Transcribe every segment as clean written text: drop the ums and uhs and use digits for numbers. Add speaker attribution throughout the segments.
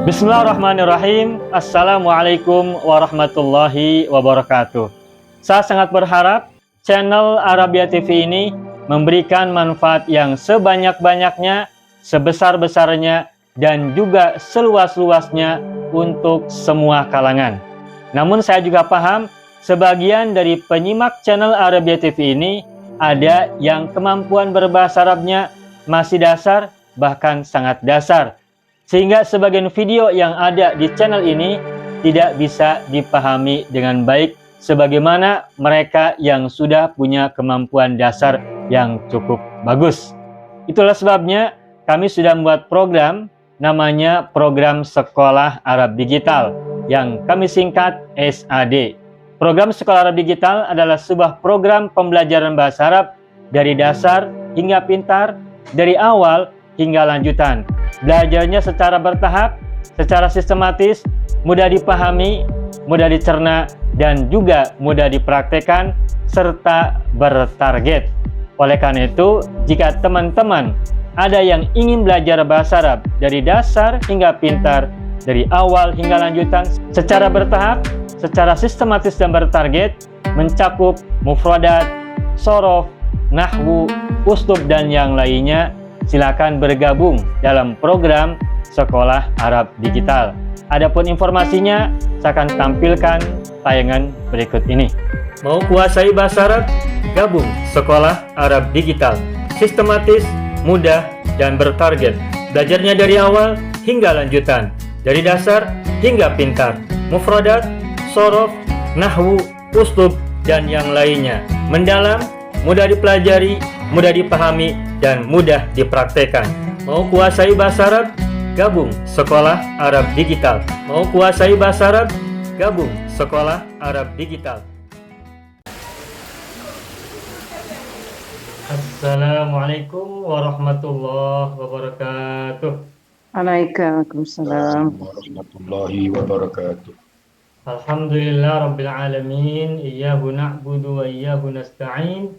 Speaker 1: Bismillahirrahmanirrahim. Assalamualaikum warahmatullahi wabarakatuh. Saya sangat berharap channel Arabia TV ini memberikan manfaat yang sebanyak-banyaknya, sebesar-besarnya, dan juga seluas-luasnya untuk semua kalangan. Namun saya juga paham sebagian dari penyimak channel Arabia TV ini ada yang kemampuan berbahasa Arabnya masih dasar, bahkan sangat dasar, sehingga sebagian video yang ada di channel ini tidak bisa dipahami dengan baik sebagaimana mereka yang sudah punya kemampuan dasar yang cukup bagus. Itulah sebabnya kami sudah membuat program namanya Program Sekolah Arab Digital yang kami singkat SAD. Program Sekolah Arab Digital adalah sebuah program pembelajaran bahasa Arab dari dasar hingga pintar, dari awal hingga lanjutan. Belajarnya secara bertahap, secara sistematis, mudah dipahami, mudah dicerna, dan juga mudah dipraktekkan, serta bertarget. Oleh karena itu, jika teman-teman ada yang ingin belajar bahasa Arab dari dasar hingga pintar, dari awal hingga lanjutan, secara bertahap, secara sistematis dan bertarget, mencakup mufradat, sorof, nahwu, uslub, dan yang lainnya, silakan bergabung dalam program Sekolah Arab Digital. Adapun informasinya, saya akan tampilkan tayangan berikut ini. Mau kuasai bahasa Arab? Gabung Sekolah Arab Digital. Sistematis, mudah, dan bertarget. Belajarnya dari awal hingga lanjutan, dari dasar hingga pintar, mufradat, sorof, nahwu, uslub, dan yang lainnya. Mendalam, mudah dipelajari, mudah dipahami, dan mudah dipraktekkan. Mau kuasai bahasa Arab? Gabung Sekolah Arab Digital. Mau kuasai bahasa Arab? Gabung Sekolah Arab Digital. Assalamualaikum warahmatullahi wabarakatuh.
Speaker 2: Waalaikumsalam
Speaker 3: warahmatullahi wabarakatuh.
Speaker 1: Alhamdulillah Rabbil Alamin. Iyyahu na'budu wa iyyahu nasta'in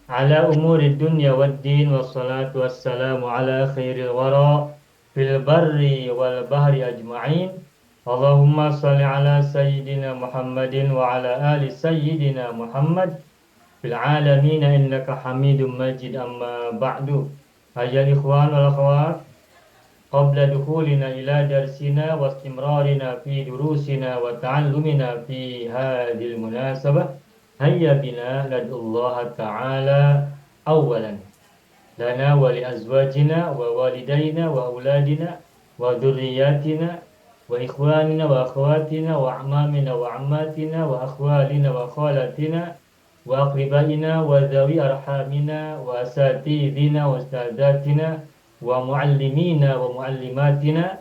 Speaker 1: ala umuri dunya waddin, wassalatu wassalamu ala khairil wara fil barri wal bahri ajma'in. Allahumma salli ala sayyidina Muhammadin wa ala ali sayyidina Muhammad fil alamin innaka hamidum majid. Amma ba'du. Ayyuhal ikhwan wal akhwat, qabla dukhulina ila darsina wa istimrarina fi durusina wa ta'allumina fi hadhil munasabah, hayya bina nad'ullaha ta'ala awalan lana wa li azwajina wa walidayna wa auladina wa dhurriyyatina wa ikhwanina wa akhwatina wa a'mamina wa ammatina wa akhwalina wa khalatina wa aqribaina wa dhawi arhamina wa asatidina wa ustadatina wa muallimina wa muallimatina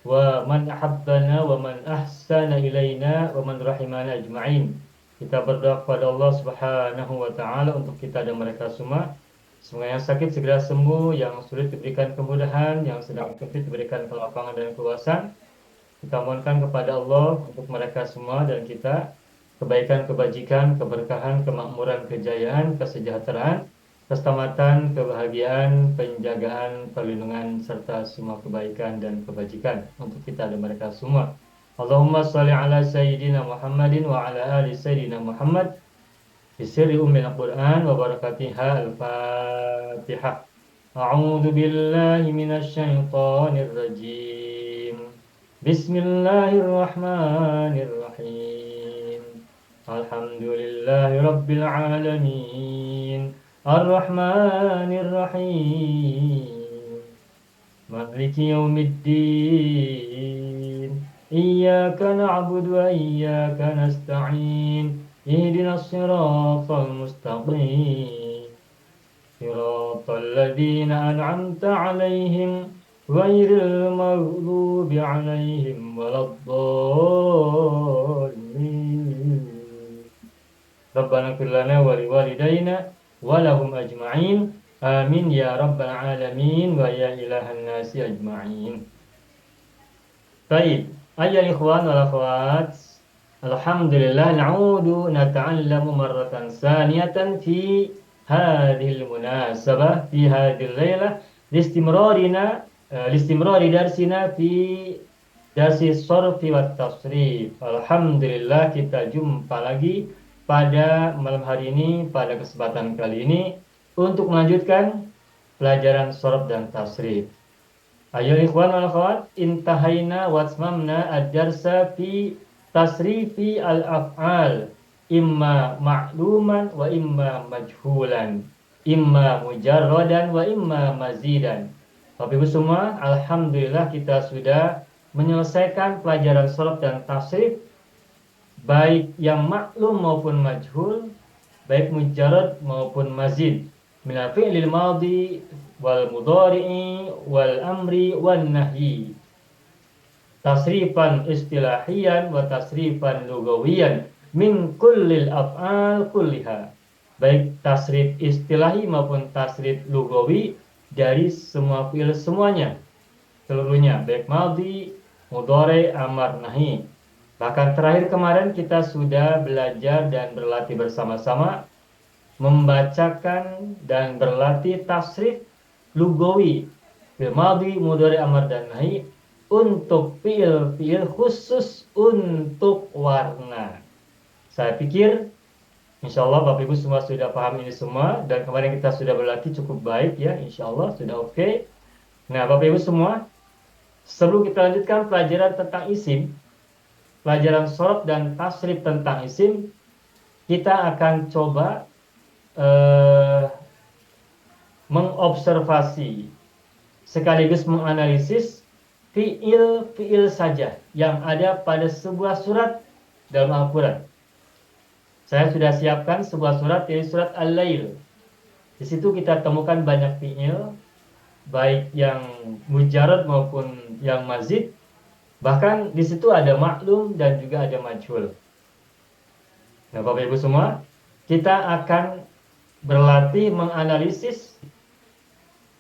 Speaker 1: wa man ahabbana wa man ahsana ilaina wa man rahimana ajma'in. Kita berdoa kepada Allah Subhanahu wa Ta'ala untuk kita dan mereka semua. Semoga yang sakit segera sembuh, yang sulit diberikan kemudahan, yang sedang covid diberikan kelapangan dan keluasan. Kita mohonkan kepada Allah untuk mereka semua dan kita kebaikan, kebajikan, keberkahan, kemakmuran, kejayaan, kesejahteraan, keselamatan, kebahagiaan, penjagaan, perlindungan, serta semua kebaikan dan kebajikan untuk kita dan mereka semua. Allahumma salli ala sayyidina Muhammadin wa ala ali sayyidina Muhammad fi sirri ummil Qur'an wa barakatiha al-Fatihah. A'udzu billahi minasy syaithanir rajim. Bismillahirrahmanirrahim. Alhamdulillahi rabbil alamin. Ar-Rahmanir Rahim. Maliki yaumiddin. Iyyaka na'budu wa iyyaka nasta'in. Ihdinas siratal mustaqim. Siratal ladzina an'amta 'alaihim ghairil maghdubi 'alaihim waladdallin. Rabbana ighfir lana wa liwalidayna walahum ajma'in. Amin ya rabbal alamin wa ya ilahan nasi ajma'in. Baik, ayyuhal ikhwan wal akhwat, alhamdulillah na'udu nata'allamu marratan saniyatan fi hadhil munasabah, fi hadhil laylah listimrari darsina fi Darsi Sorfi wa Tasrif. Alhamdulillah kita jumpa lagi pada malam hari ini, pada kesempatan kali ini untuk melanjutkan pelajaran Sorf dan Tasrif. Ayo ikhwan wal akhwat, intahaina wasmamna ad-darsa fi tasrifi al-af'al imma ma'luman wa imma majhulan, imma mujarradan wa imma mazidan. Bapak Ibu semua, alhamdulillah kita sudah menyelesaikan pelajaran sharaf dan tasrif baik yang maklum maupun majhul, baik mujarrad maupun mazid, minal fi'lil madhi wal mudhari'i wal amri wan nahyi, tasrifan istilahiyan wa tasrifan lugawiyan min kullil af'al kulliha, baik tasrif istilahi maupun tasrif lugawi dari semua fi'il semuanya, seluruhnya, baik madhi, mudhari, amar, nahi. Bahkan terakhir kemarin kita sudah belajar dan berlatih bersama-sama membacakan dan berlatih tasrif lugawi fi'il madhi, mudhari, amar, dan nahi untuk fi'il khusus untuk warna. Saya pikir insya Allah Bapak Ibu semua sudah paham ini semua, dan kemarin kita sudah berlatih cukup baik ya, insya Allah sudah oke. Nah Bapak Ibu semua, sebelum kita lanjutkan pelajaran tentang isim, pelajaran sharaf dan tasrif tentang isim, kita akan coba mengobservasi sekaligus menganalisis fiil saja yang ada pada sebuah surat dalam Al-Quran. Saya sudah siapkan sebuah surat, yaitu surat Al-Lail. Di situ kita temukan banyak fiil, baik yang mujarrad maupun yang mazid. Bahkan di situ ada maklum dan juga ada majhul. Nah, Bapak Ibu semua, kita akan berlatih menganalisis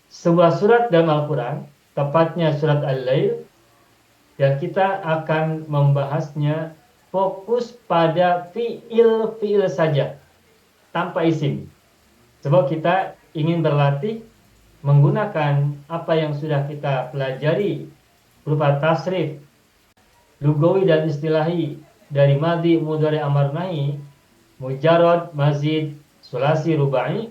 Speaker 1: sebuah surat dalam Al-Quran, tepatnya surat Al-Lail, dan kita akan membahasnya fokus pada fiil saja, tanpa isim. Sebab kita ingin berlatih menggunakan apa yang sudah kita pelajari berupa tasrif, lugawi dan istilahi dari madhi, mudhari, amar, nahi, mujarrad, mazid, sulasi, rubai.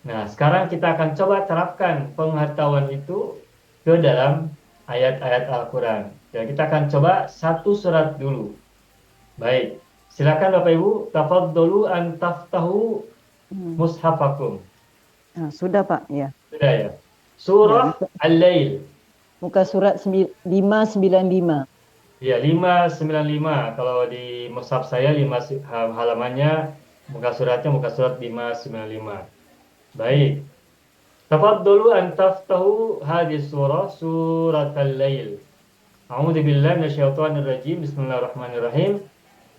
Speaker 1: Nah, sekarang kita akan coba terapkan pengetahuan itu ke dalam ayat-ayat Al-Quran. Dan kita akan coba satu surat dulu. Baik, silakan Bapak Ibu, tafadhalu an taftahu mushafakum.
Speaker 2: Nah, sudah Pak, ya.
Speaker 1: Sudah ya. Surah Al-Lail.
Speaker 2: Muka surat 595.
Speaker 1: Ya, 595. Kalau di mushaf saya halamannya, muka suratnya muka surat 595. Baik. Tafadhalu an taftahu hadhihi surah, surat Al-Lail. A'udzu billahi minasyaitonir rajim. Bismillahirrahmanirrahim.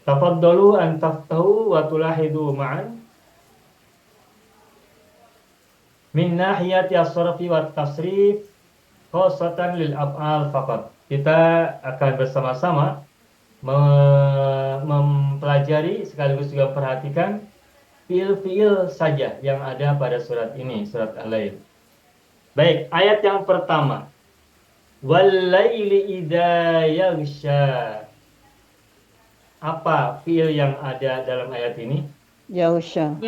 Speaker 1: Tafadhalu an taftahu wa tulahidu ma'an min nahiyati as-sarfi wa tasrif khassatan lil af'al faqat. Kita akan bersama-sama mempelajari sekaligus juga perhatikan fiil-fiil saja yang ada pada surat ini, surat Al-Lail. Baik, ayat yang pertama. Wal-laili idza yaghsha. Apa fiil yang ada dalam ayat ini?
Speaker 2: Yaghsha.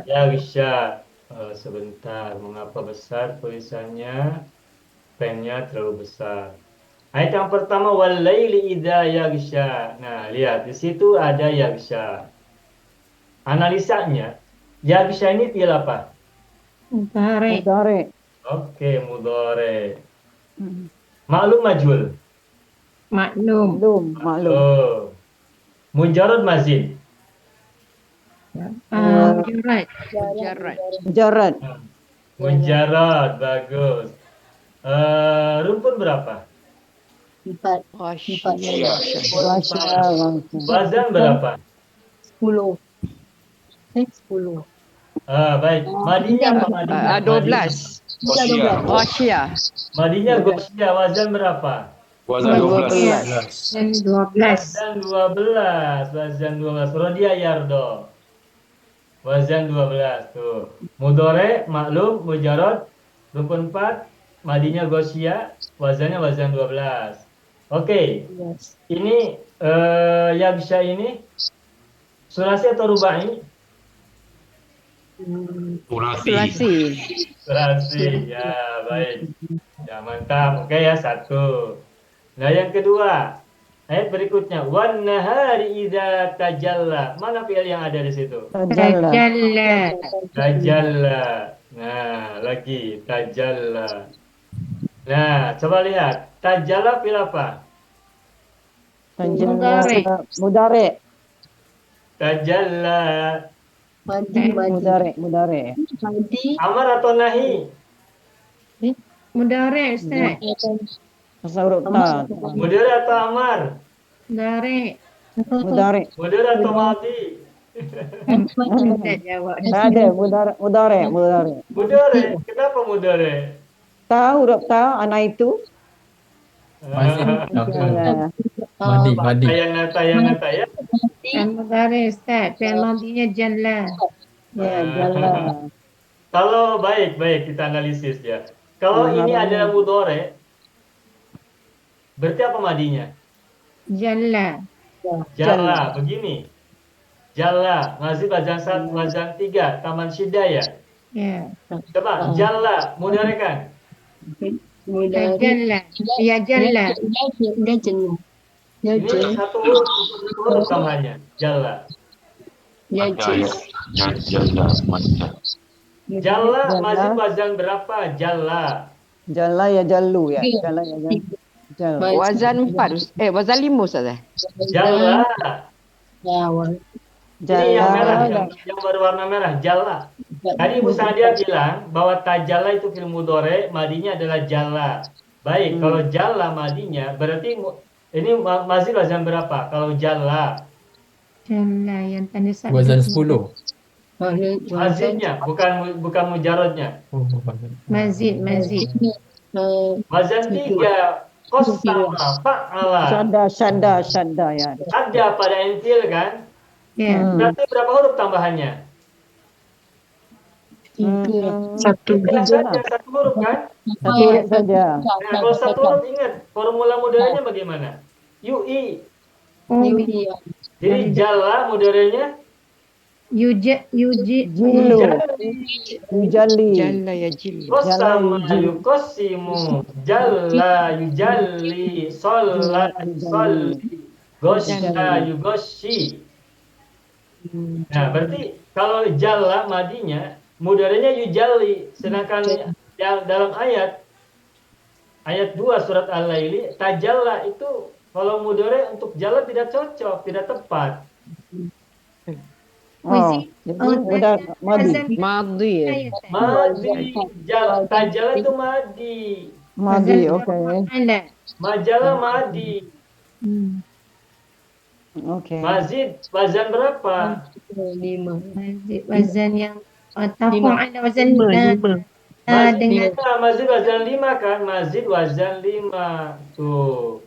Speaker 1: Yaghsha. Sebentar, mengapa besar tulisannya? Pennya terlalu besar. Ayat yang pertama, wal-laili idza yaghsha. Nah, lihat di situ ada yaghsha. Analisanya, yaghsha ini fiil apa?
Speaker 2: Mudhari.
Speaker 1: Oke, mudhari. Maklum, majhul.
Speaker 2: Maklum.
Speaker 1: Oh. Mujarrad, mazid.
Speaker 2: Mujarrad.
Speaker 1: Mujarrad, bagus. Rumpun berapa?
Speaker 4: 4.
Speaker 1: Wazan berapa?
Speaker 4: 10. 10.
Speaker 1: Baik. Madinya apa madinya?
Speaker 5: 12. Ghasyiyah.
Speaker 1: Madinya ghasyiyah, wazan berapa?
Speaker 3: Wazan 12.
Speaker 1: Wazan 12. Rodia yardo. Wazan 12 tuh. Mudhari, maklum, mujarrad, rukun 4, madinya ghasyiyah, wazannya wazan 12. Oke,
Speaker 4: Yes.
Speaker 1: ini Yabsha ini sulasi atau rubai?
Speaker 5: Sulasi.
Speaker 1: Sulasi, ya baik. Ya mantap, oke ya satu. Nah yang kedua, ayat berikutnya. Wan nahari idza tajalla. Mana fi'il yang ada di situ?
Speaker 2: Tajalla.
Speaker 4: Tajalla.
Speaker 1: Tajalla. Nah, lagi tajalla. Nah, coba lihat. Tajalla fi'il apa?
Speaker 2: Tajalla.
Speaker 4: Mudhari.
Speaker 2: Mudare.
Speaker 1: Tajalla.
Speaker 4: Madi.
Speaker 2: Mudare.
Speaker 4: Madi.
Speaker 1: Amar atau nahi?
Speaker 4: Mudare, Ustaz.
Speaker 2: Pasal huruf ta.
Speaker 1: Mudhari atau amar?
Speaker 4: Mudare.
Speaker 2: Mudare.
Speaker 1: Mudhari atau madi?
Speaker 4: Ustaz jawab.
Speaker 2: Tak ada. Mudare.
Speaker 1: Mudhari. Kenapa mudhari?
Speaker 2: Ta, huruf ta, anak itu. Ya.
Speaker 6: Madi.
Speaker 1: Tayang ya.
Speaker 4: Mudare, Ustaz. Fi'il madinya jalla.
Speaker 2: Ya, jalla.
Speaker 1: Kalau baik kita analisis ya. Kalau ini adalah mudhari, berarti apa madinya?
Speaker 4: Jalla.
Speaker 1: Jalla, begini. Jalla, masih wazan 1, wazan 3, taman syiddah ya.
Speaker 4: Ya.
Speaker 1: Coba, jalla, mudharikan.
Speaker 4: Jalla. Ya jalla.
Speaker 1: Ini satu huruf tambahannya, jalla. Jalla, masih wazan berapa? Jalla.
Speaker 2: Jalla ya jallu ya. Jalla ya jallu. Jalla.
Speaker 5: Wazan 4. Wazan 5 Ustaz.
Speaker 1: Jalla. Ini yang merah,
Speaker 2: Jalla.
Speaker 1: yang berwarna merah, jalla. Tadi Ibu Sadia bilang bahwa tajalla itu fil mudhari, madinya adalah jalla. Baik, kalau jalla madinya berarti ini masih wazan berapa? Kalau jalla,
Speaker 4: Jalla yang tanda satu.
Speaker 6: Wazan 10.
Speaker 1: mazidnya bukan mujarodnya.
Speaker 4: Mazid.
Speaker 1: Wazan 3, qasama, fa'ala.
Speaker 2: Syadda ya.
Speaker 1: Ada pada intil kan?
Speaker 4: Ya.
Speaker 1: Berarti berapa huruf tambahannya?
Speaker 4: Satu.
Speaker 1: Satu huruf kan?
Speaker 2: Satu huruf saja.
Speaker 1: Nah, kalau satu huruf ingat, formula mudhari'nya bagaimana? Yu'i.
Speaker 4: Oh,
Speaker 1: Jadi jalla mudhari'nya
Speaker 4: yuji.
Speaker 2: Jilu. Yujalli.
Speaker 5: Jalla ya jillu.
Speaker 1: qasama yuqassimu, jalla yujalli, shalla yusalli, ghasya yughassi. Nah, berarti kalau jalla madinya mudhari'nya yujalli, sedangkan yang dalam ayat 2 surat Al-Laili, tajalla itu kalau mudhari untuk jalla tidak cocok, tidak tepat.
Speaker 2: Oh, jadi udah madi.
Speaker 5: Madi.
Speaker 1: Madi, tajalla itu madi.
Speaker 2: Madi, oke.
Speaker 1: Majalla madi.
Speaker 2: Oke.
Speaker 1: Mazid, wazan berapa?
Speaker 4: Mazid wazan yang tafa'ala wazan dengan
Speaker 1: Mazid wazan 5 kan? Mazid wazan 5. Tuh.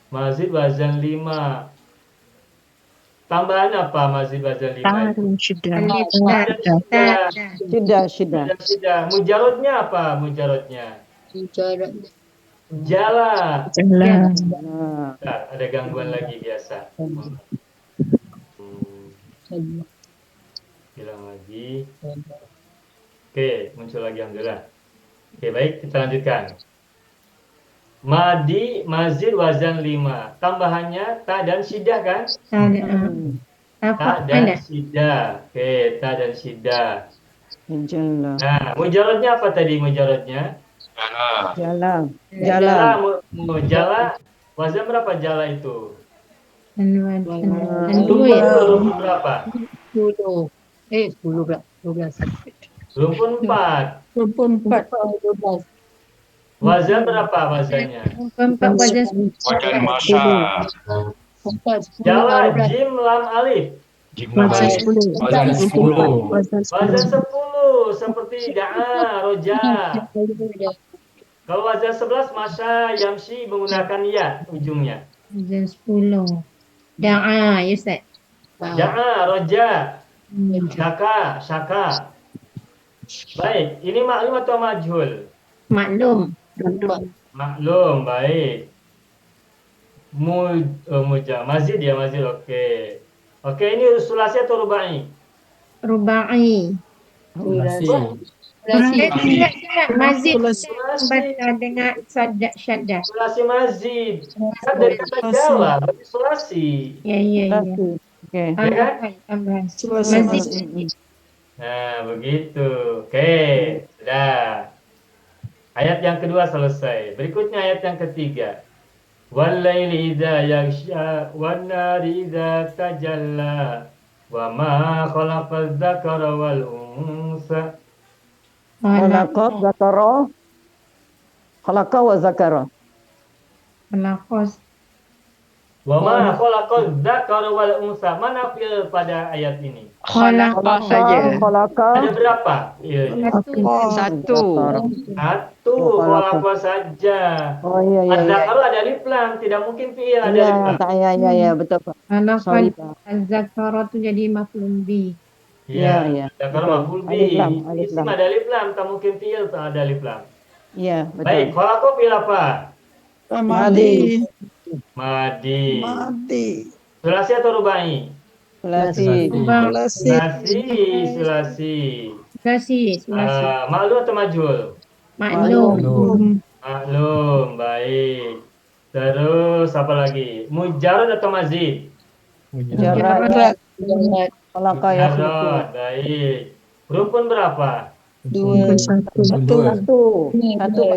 Speaker 1: Mazid wazan 5. Tambahan apa mazid wazan 5?
Speaker 2: Syiddah.
Speaker 1: Mujarodnya apa? Mujarodnya? Jala.
Speaker 2: Nah,
Speaker 1: Bentar, ada gangguan lagi biasa. Hilang lagi. Oke, muncul lagi alhamdulillah. Oke, baik, kita lanjutkan. Madi, mazid, wazan 5. Tambahannya ta dan syiddah kan? Ta dan syiddah. Oke, ta dan syiddah.
Speaker 2: Jalla.
Speaker 1: Nah, mujarodnya apa tadi mujarodnya?
Speaker 2: Jalla.
Speaker 1: Jala. Wazan berapa jala itu?
Speaker 4: dua ya.
Speaker 1: Belum berapa?
Speaker 4: 10 berapa? 12.
Speaker 1: Belum pun 4.
Speaker 4: 12.
Speaker 1: Wazan berapa wazannya?
Speaker 4: 4 wazan
Speaker 3: Wajan masa.
Speaker 1: Jala, jim, lam, alif.
Speaker 6: Wazan 10.
Speaker 1: Wazan 10 seperti da'a, roja. Kalau wazan 11 masya, yamshi menggunakan ya ujungnya.
Speaker 4: wazan 10. Da'a ya Ustaz.
Speaker 1: Da'a, roja, syaka. Baik, ini maklum atau majhul?
Speaker 4: Maklum.
Speaker 1: Maklum, baik. Mazid ya, mazid. Oke. Oke, ini sulasi atau rubai?
Speaker 4: Rubai.
Speaker 6: Sulasi.
Speaker 4: Ingat mazid
Speaker 1: Sulasi.
Speaker 4: membaca dengan syaddah.
Speaker 1: Sulasi mazid. Kan dari kata Jawa, berarti sulasi.
Speaker 4: Ya, ya, ya.
Speaker 2: Oke.
Speaker 4: Tambahan.
Speaker 2: Sulasi
Speaker 4: Mazid.
Speaker 1: Nah, begitu. Oke, sudah. Ayat yang kedua selesai. Berikutnya ayat yang ketiga. Wal-laili idza yaghsha wan-nari idza tajalla wa ma khalaqaz dzakara wal unsa.
Speaker 2: Khalaqa zakara. Khalaqa wa zakara.
Speaker 4: Melakos.
Speaker 1: Wa ma khalaqaz dzakara wal unsa. Mana fi'il pada ayat ini?
Speaker 5: Khalaqa saja.
Speaker 2: Khalaqa.
Speaker 1: Ada berapa fi'ilnya?
Speaker 5: Satu.
Speaker 1: Satu, khalaqa saja.
Speaker 2: Oh iya iya.
Speaker 1: Ada
Speaker 2: Iya,
Speaker 1: kalau ada alif lam, tidak mungkin fi'il ada
Speaker 2: iya,
Speaker 1: alif lam.
Speaker 2: iya, betul Pak. Sorry,
Speaker 4: Melakos.
Speaker 2: Pak.
Speaker 4: Az-zakara itu jadi maklum bi.
Speaker 2: Iya, iya.
Speaker 1: Ada kalau
Speaker 2: Betul.
Speaker 1: maf'ul
Speaker 2: Alif
Speaker 1: bi.
Speaker 2: lam, alif
Speaker 1: Isim
Speaker 2: lam.
Speaker 1: ada alif lam, tak mungkin fi'il tak ada alif lam.
Speaker 2: Iya, betul.
Speaker 1: Baik, khalaqa fi'il apa?
Speaker 2: Madi.
Speaker 1: Madi.
Speaker 7: Mati.
Speaker 1: Sulasi atau rubai?
Speaker 2: Sulasi.
Speaker 7: Sulasi.
Speaker 1: Sulasi.
Speaker 4: Sulasi.
Speaker 1: Maklum atau majhul?
Speaker 4: Maklum.
Speaker 1: Maklum, baik. Terus apa lagi? Mujarrad atau mazid?
Speaker 2: Jarak. Khalaqa ya.
Speaker 1: Mujarrad, baik. Rumpun berapa?
Speaker 7: Dua. Satu.
Speaker 2: Satu.
Speaker 6: Satu.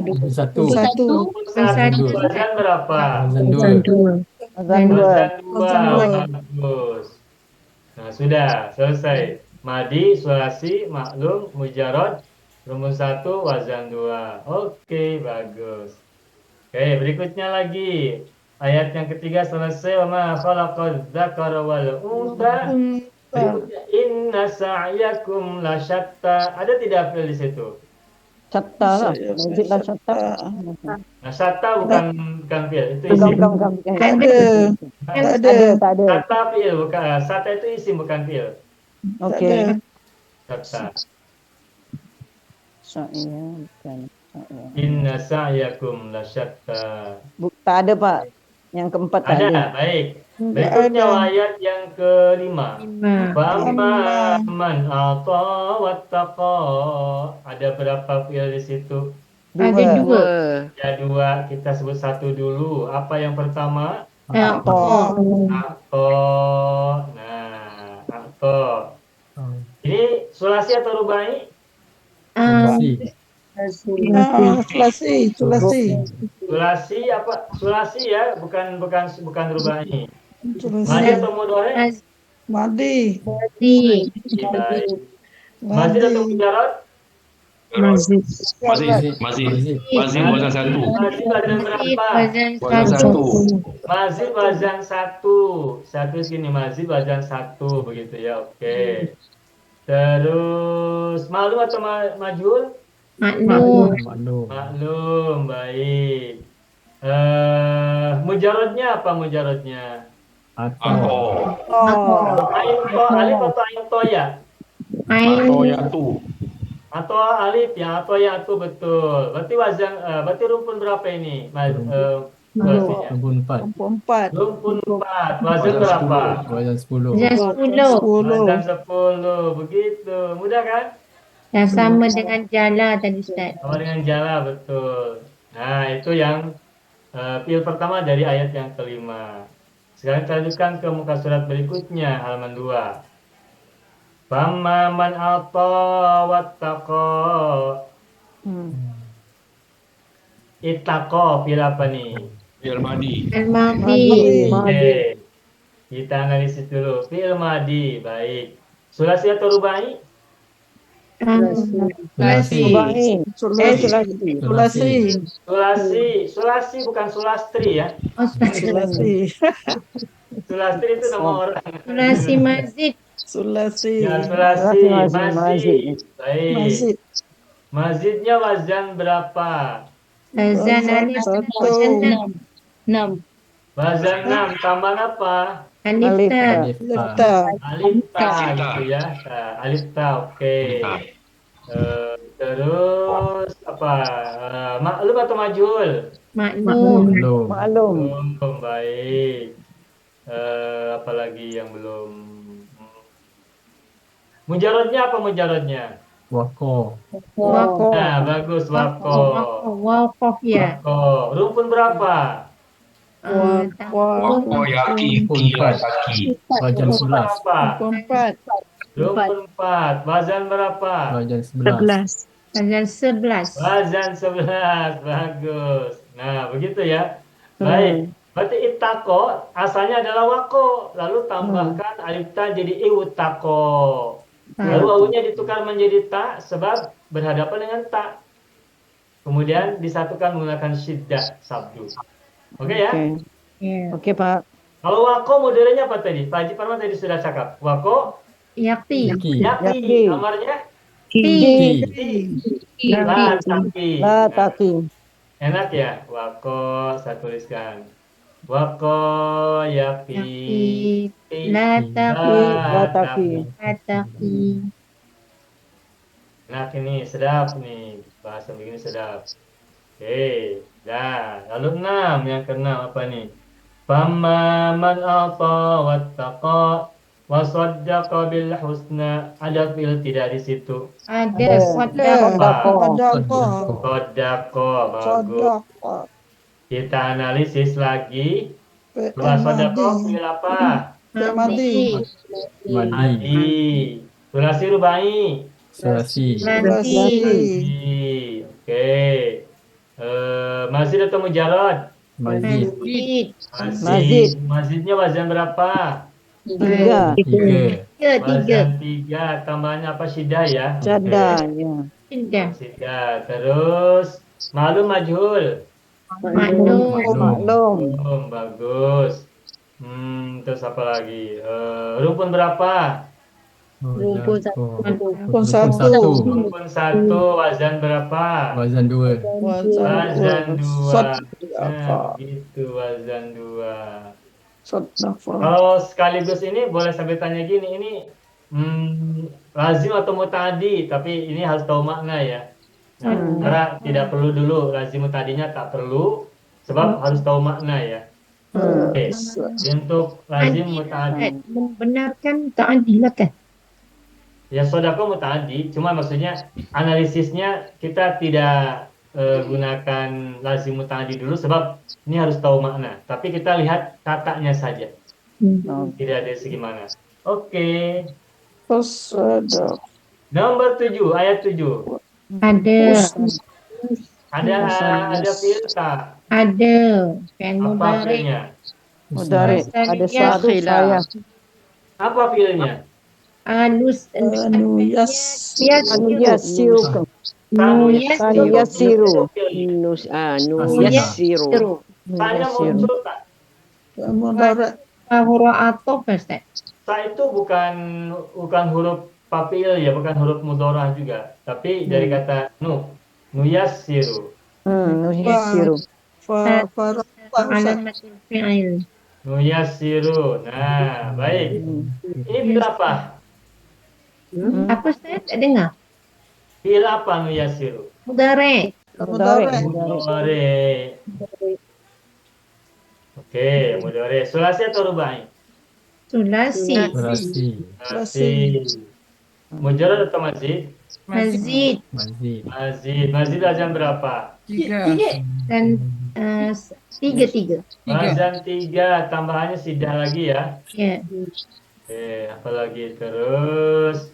Speaker 1: Rumpun satu. Wazan berapa?
Speaker 6: Wazan dua.
Speaker 2: Azan dua.
Speaker 1: Wazan dua. Bagus. Nah, sudah selesai. Madi, sulasi, maklum, mujarrad, rumpun satu, wazan dua. Oke, bagus. Oke, berikutnya lagi. Ayat yang ketiga selesai. Wa ma khalaqaz dzakara wal untha. Berikutnya, inna sa'yakum lasyatta. Ada tidak fi'il di situ?
Speaker 2: Syatta lah. Mazid lah syatta.
Speaker 1: Nah, syatta bukan fi'il, itu
Speaker 2: Bukan,
Speaker 1: isim.
Speaker 2: bukan.
Speaker 7: Ada.
Speaker 2: Tak ada.
Speaker 1: Syatta fi'il, bukan. Syatta itu isim, bukan fi'il.
Speaker 2: Oke.
Speaker 1: Syatta.
Speaker 2: Iya, bukan.
Speaker 1: Inna sa'yakum lasyatta.
Speaker 2: Tak ada Pak. Yang keempat tak ada.
Speaker 1: Ada, baik. Berikutnya ayat yang kelima. Fama man ata wattaqa. Ada berapa fi'il di situ?
Speaker 4: Ada dua.
Speaker 5: Dua.
Speaker 1: Ada dua. Kita sebut satu dulu. Apa yang pertama?
Speaker 4: Oh.
Speaker 1: Ato. Nah, ato. Ini sulasi atau rubai?
Speaker 7: Sulasi.
Speaker 1: Sulasi apa? Sulasi ya, bukan rubai. Madi
Speaker 7: Sulasi.
Speaker 1: atau mudhari?
Speaker 7: Madi.
Speaker 4: Di.
Speaker 1: Baik. Mazid atau mujarrad?
Speaker 6: Masih.
Speaker 3: Masih wazan satu.
Speaker 1: Mazid wazan berapa?
Speaker 3: Wazan satu.
Speaker 1: Mazid wazan satu. Satu sini mazid wazan satu begitu ya. Oke. Terus maklum atau majhul?
Speaker 4: Maklum.
Speaker 1: Maklum, baik. Mujarradnya apa mujarradnya?
Speaker 3: Ako.
Speaker 1: Ain to, alif atau ain to ya?
Speaker 3: Ato ya tu.
Speaker 1: Atau alif ya, atau ya tu betul. Berarti berarti rumpun berapa ini? Sulasinya?
Speaker 7: Empat.
Speaker 1: Rumpun 4. Wazan berapa?
Speaker 6: Wazan 10.
Speaker 1: Wazan 10. Begitu. Mudah kan?
Speaker 4: Yang sama dengan jala tadi Ustaz.
Speaker 1: Sama dengan jala, betul. Nah, itu yang fi'il pertama dari ayat yang kelima. Sekarang kita lanjutkan ke muka surat berikutnya, halaman 2. Famma man ata wattaqa. Ittaqa fi'il apa nih?
Speaker 3: Fi'il madi.
Speaker 4: Al-Madi.
Speaker 1: Oke. Kita analisis dulu. Fi'il madi, baik. Sulasi atau rubai? Sulasi bukan sulastri ya.
Speaker 7: Sulasi.
Speaker 1: Sulastri itu nama orang.
Speaker 4: Sulasi mazid.
Speaker 7: Sulasi.
Speaker 1: Ya, sulasi, mazid. Baik.
Speaker 7: Mazid.
Speaker 1: Mazidnya wazan berapa?
Speaker 4: Wazan alif. Wazan 6.
Speaker 1: Wazan 6, tambahan apa?
Speaker 4: Alif ta.
Speaker 7: Lefta.
Speaker 1: Alif ta gitu ya. Alif ta, oke. Terus apa? Maklum atau majhul?
Speaker 4: Maklum.
Speaker 2: Maklum.
Speaker 1: baik. Apalagi yang belum? Mujarodnya apa mujarodnya?
Speaker 6: Wako.
Speaker 4: Wako.
Speaker 1: Nah, bagus wako.
Speaker 4: Wakof ya.
Speaker 1: Wako. Rumpun berapa?
Speaker 3: Wako yaki, tiga kaki.
Speaker 6: Wajan 11.
Speaker 1: Berapa?
Speaker 7: Empat.
Speaker 1: Rumpun 4. Wazan berapa?
Speaker 6: Wajan 11.
Speaker 4: Dan 11.
Speaker 1: Wazan 11. Bagus. Nah, begitu ya. Baik. Berarti itako asalnya adalah wako. Lalu tambahkan alif ta jadi iwtako. Lalu wawunya ditukar menjadi ta sebab berhadapan dengan ta. Kemudian disatukan menggunakan syiddah sabdu. Oke ya?
Speaker 4: Ya.
Speaker 2: Oke, Pak.
Speaker 1: Kalau wako modelnya apa tadi? Pak Haji Parman tadi sudah cakap. Wako,
Speaker 4: Yakti.
Speaker 6: Yaki.
Speaker 1: yaki. Amarnya?
Speaker 6: Ki.
Speaker 1: La taki.
Speaker 2: La taki.
Speaker 1: Enak ya? Wako, saya tuliskan. Wako, yaki.
Speaker 4: La taki.
Speaker 2: La taki.
Speaker 4: La taki.
Speaker 1: Enak ini, sedap nih. Bahasa begini sedap. Oke, dah. Lalu 6, yang ke-6 apa nih? Famma man ata wattaqa wa saddaqa bil husna. Ada fi'il tidak di situ?
Speaker 4: Ada.
Speaker 2: Sodako.
Speaker 7: Sodako.
Speaker 1: Saddaqa, bagus.
Speaker 7: Sodako.
Speaker 1: Kita analisis lagi. Setelah saddaqa fi'il apa?
Speaker 7: Madi.
Speaker 6: Madi.
Speaker 1: Madi. Sulasi rubai.
Speaker 6: Sulasi.
Speaker 4: Madi.
Speaker 1: Madi. Oke. Mazid atau mujarad?
Speaker 6: Mazid.
Speaker 4: Mazid.
Speaker 2: Mazid.
Speaker 1: Mazidnya wazan berapa?
Speaker 2: 3.
Speaker 6: 3.
Speaker 4: Tiga.
Speaker 1: Wazan 3. Tambahannya apa? Syiddah ya?
Speaker 2: Cada, ya.
Speaker 4: Tiga.
Speaker 1: Syiddah. Terus ma'lum majhul.
Speaker 4: Maklum.
Speaker 2: Maklum.
Speaker 1: Bagus. Terus apa lagi? Rukun berapa?
Speaker 4: Rumpun
Speaker 7: Rumpun satu.
Speaker 1: Rukun 1. Wazan berapa?
Speaker 6: Wazan 2.
Speaker 1: Wazan 2.
Speaker 7: Sodako.
Speaker 1: Gitu wazan 2.
Speaker 7: Sodako.
Speaker 1: Kalau sekaligus ini boleh sampai tanya gini, ini lazim atau muta'addi, tapi ini harus tahu makna ya. Nah, karena tidak perlu dulu, lazim muta'addinya tak perlu, sebab harus tahu makna ya. Oke, untuk lazim muta'addi,
Speaker 4: Membenarkan ta'adilah kan?
Speaker 1: ya sodako muta'addi, cuma maksudnya analisisnya kita tidak gunakan lazim muta'addi dulu, sebab ini harus tahu makna. Tapi kita lihat katanya saja, tidak dari segi mana. Oke.
Speaker 7: Sodako.
Speaker 1: Nomor 7, ayat 7.
Speaker 4: Ada.
Speaker 1: Ada fi'il tak?
Speaker 4: Ada. Fi'il
Speaker 1: Apa
Speaker 4: mudhari.
Speaker 1: fi'ilnya?
Speaker 2: Mudari. Ada
Speaker 4: Saya
Speaker 2: satu saya.
Speaker 1: Apa fi'ilnya?
Speaker 4: Anus.
Speaker 7: Anu yas.
Speaker 2: Anu yasiru. Anu yasiru.
Speaker 4: Yasiru.
Speaker 1: Tanya muncul tak?
Speaker 7: Mudara.
Speaker 4: Huruf atau Ustaz?
Speaker 1: Ta itu bukan huruf papil ya, bukan huruf mudorah juga. Tapi dari kata nuyasiru.
Speaker 2: Anu yasiru.
Speaker 4: Alamatul fi'il.
Speaker 1: Nuyasiru. Nah, baik. Ini fi'il apa?
Speaker 4: Apa Ustaz? Tak dengar?
Speaker 1: Fi'il apa nuyasiru?
Speaker 4: Mudhari.
Speaker 2: Mudari.
Speaker 1: Mudore. Oke, mudore. Sulasi atau rubai?
Speaker 4: Sulasi.
Speaker 6: Sulasi.
Speaker 1: Sulasi. Mujarrad atau mazid?
Speaker 4: Mazid.
Speaker 6: Mazid.
Speaker 1: Mazid wazan berapa?
Speaker 4: Dan tiga.
Speaker 1: Wazan 3, tambahannya sidah lagi ya.
Speaker 4: Ya.
Speaker 1: Oke, apa lagi terus?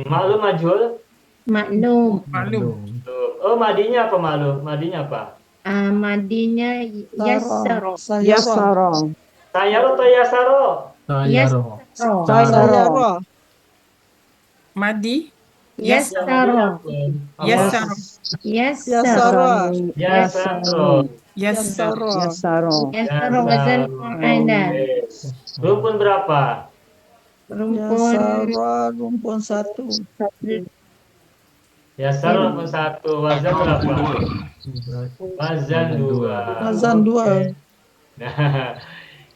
Speaker 1: Maklum majhul?
Speaker 4: Maklum.
Speaker 1: Oh, madinya apa maklum? Madinya apa?
Speaker 4: Madinya yassaro.
Speaker 2: Yasaro.
Speaker 1: Sayaro atau yasaro?
Speaker 6: Sayaro.
Speaker 2: Sayaro.
Speaker 8: Madi,
Speaker 4: Yassaro.
Speaker 8: Yasaro,
Speaker 4: Yassaro.
Speaker 1: Yasaro.
Speaker 8: Yasaro,
Speaker 2: Yasaro.
Speaker 4: Yassaro wazan mu'anna.
Speaker 1: Rumpun berapa?
Speaker 4: Rumpun
Speaker 7: Rumpun satu.
Speaker 1: Yasaro rumpun 1. Wazan berapa? Wazan 2.
Speaker 7: Wazan 2.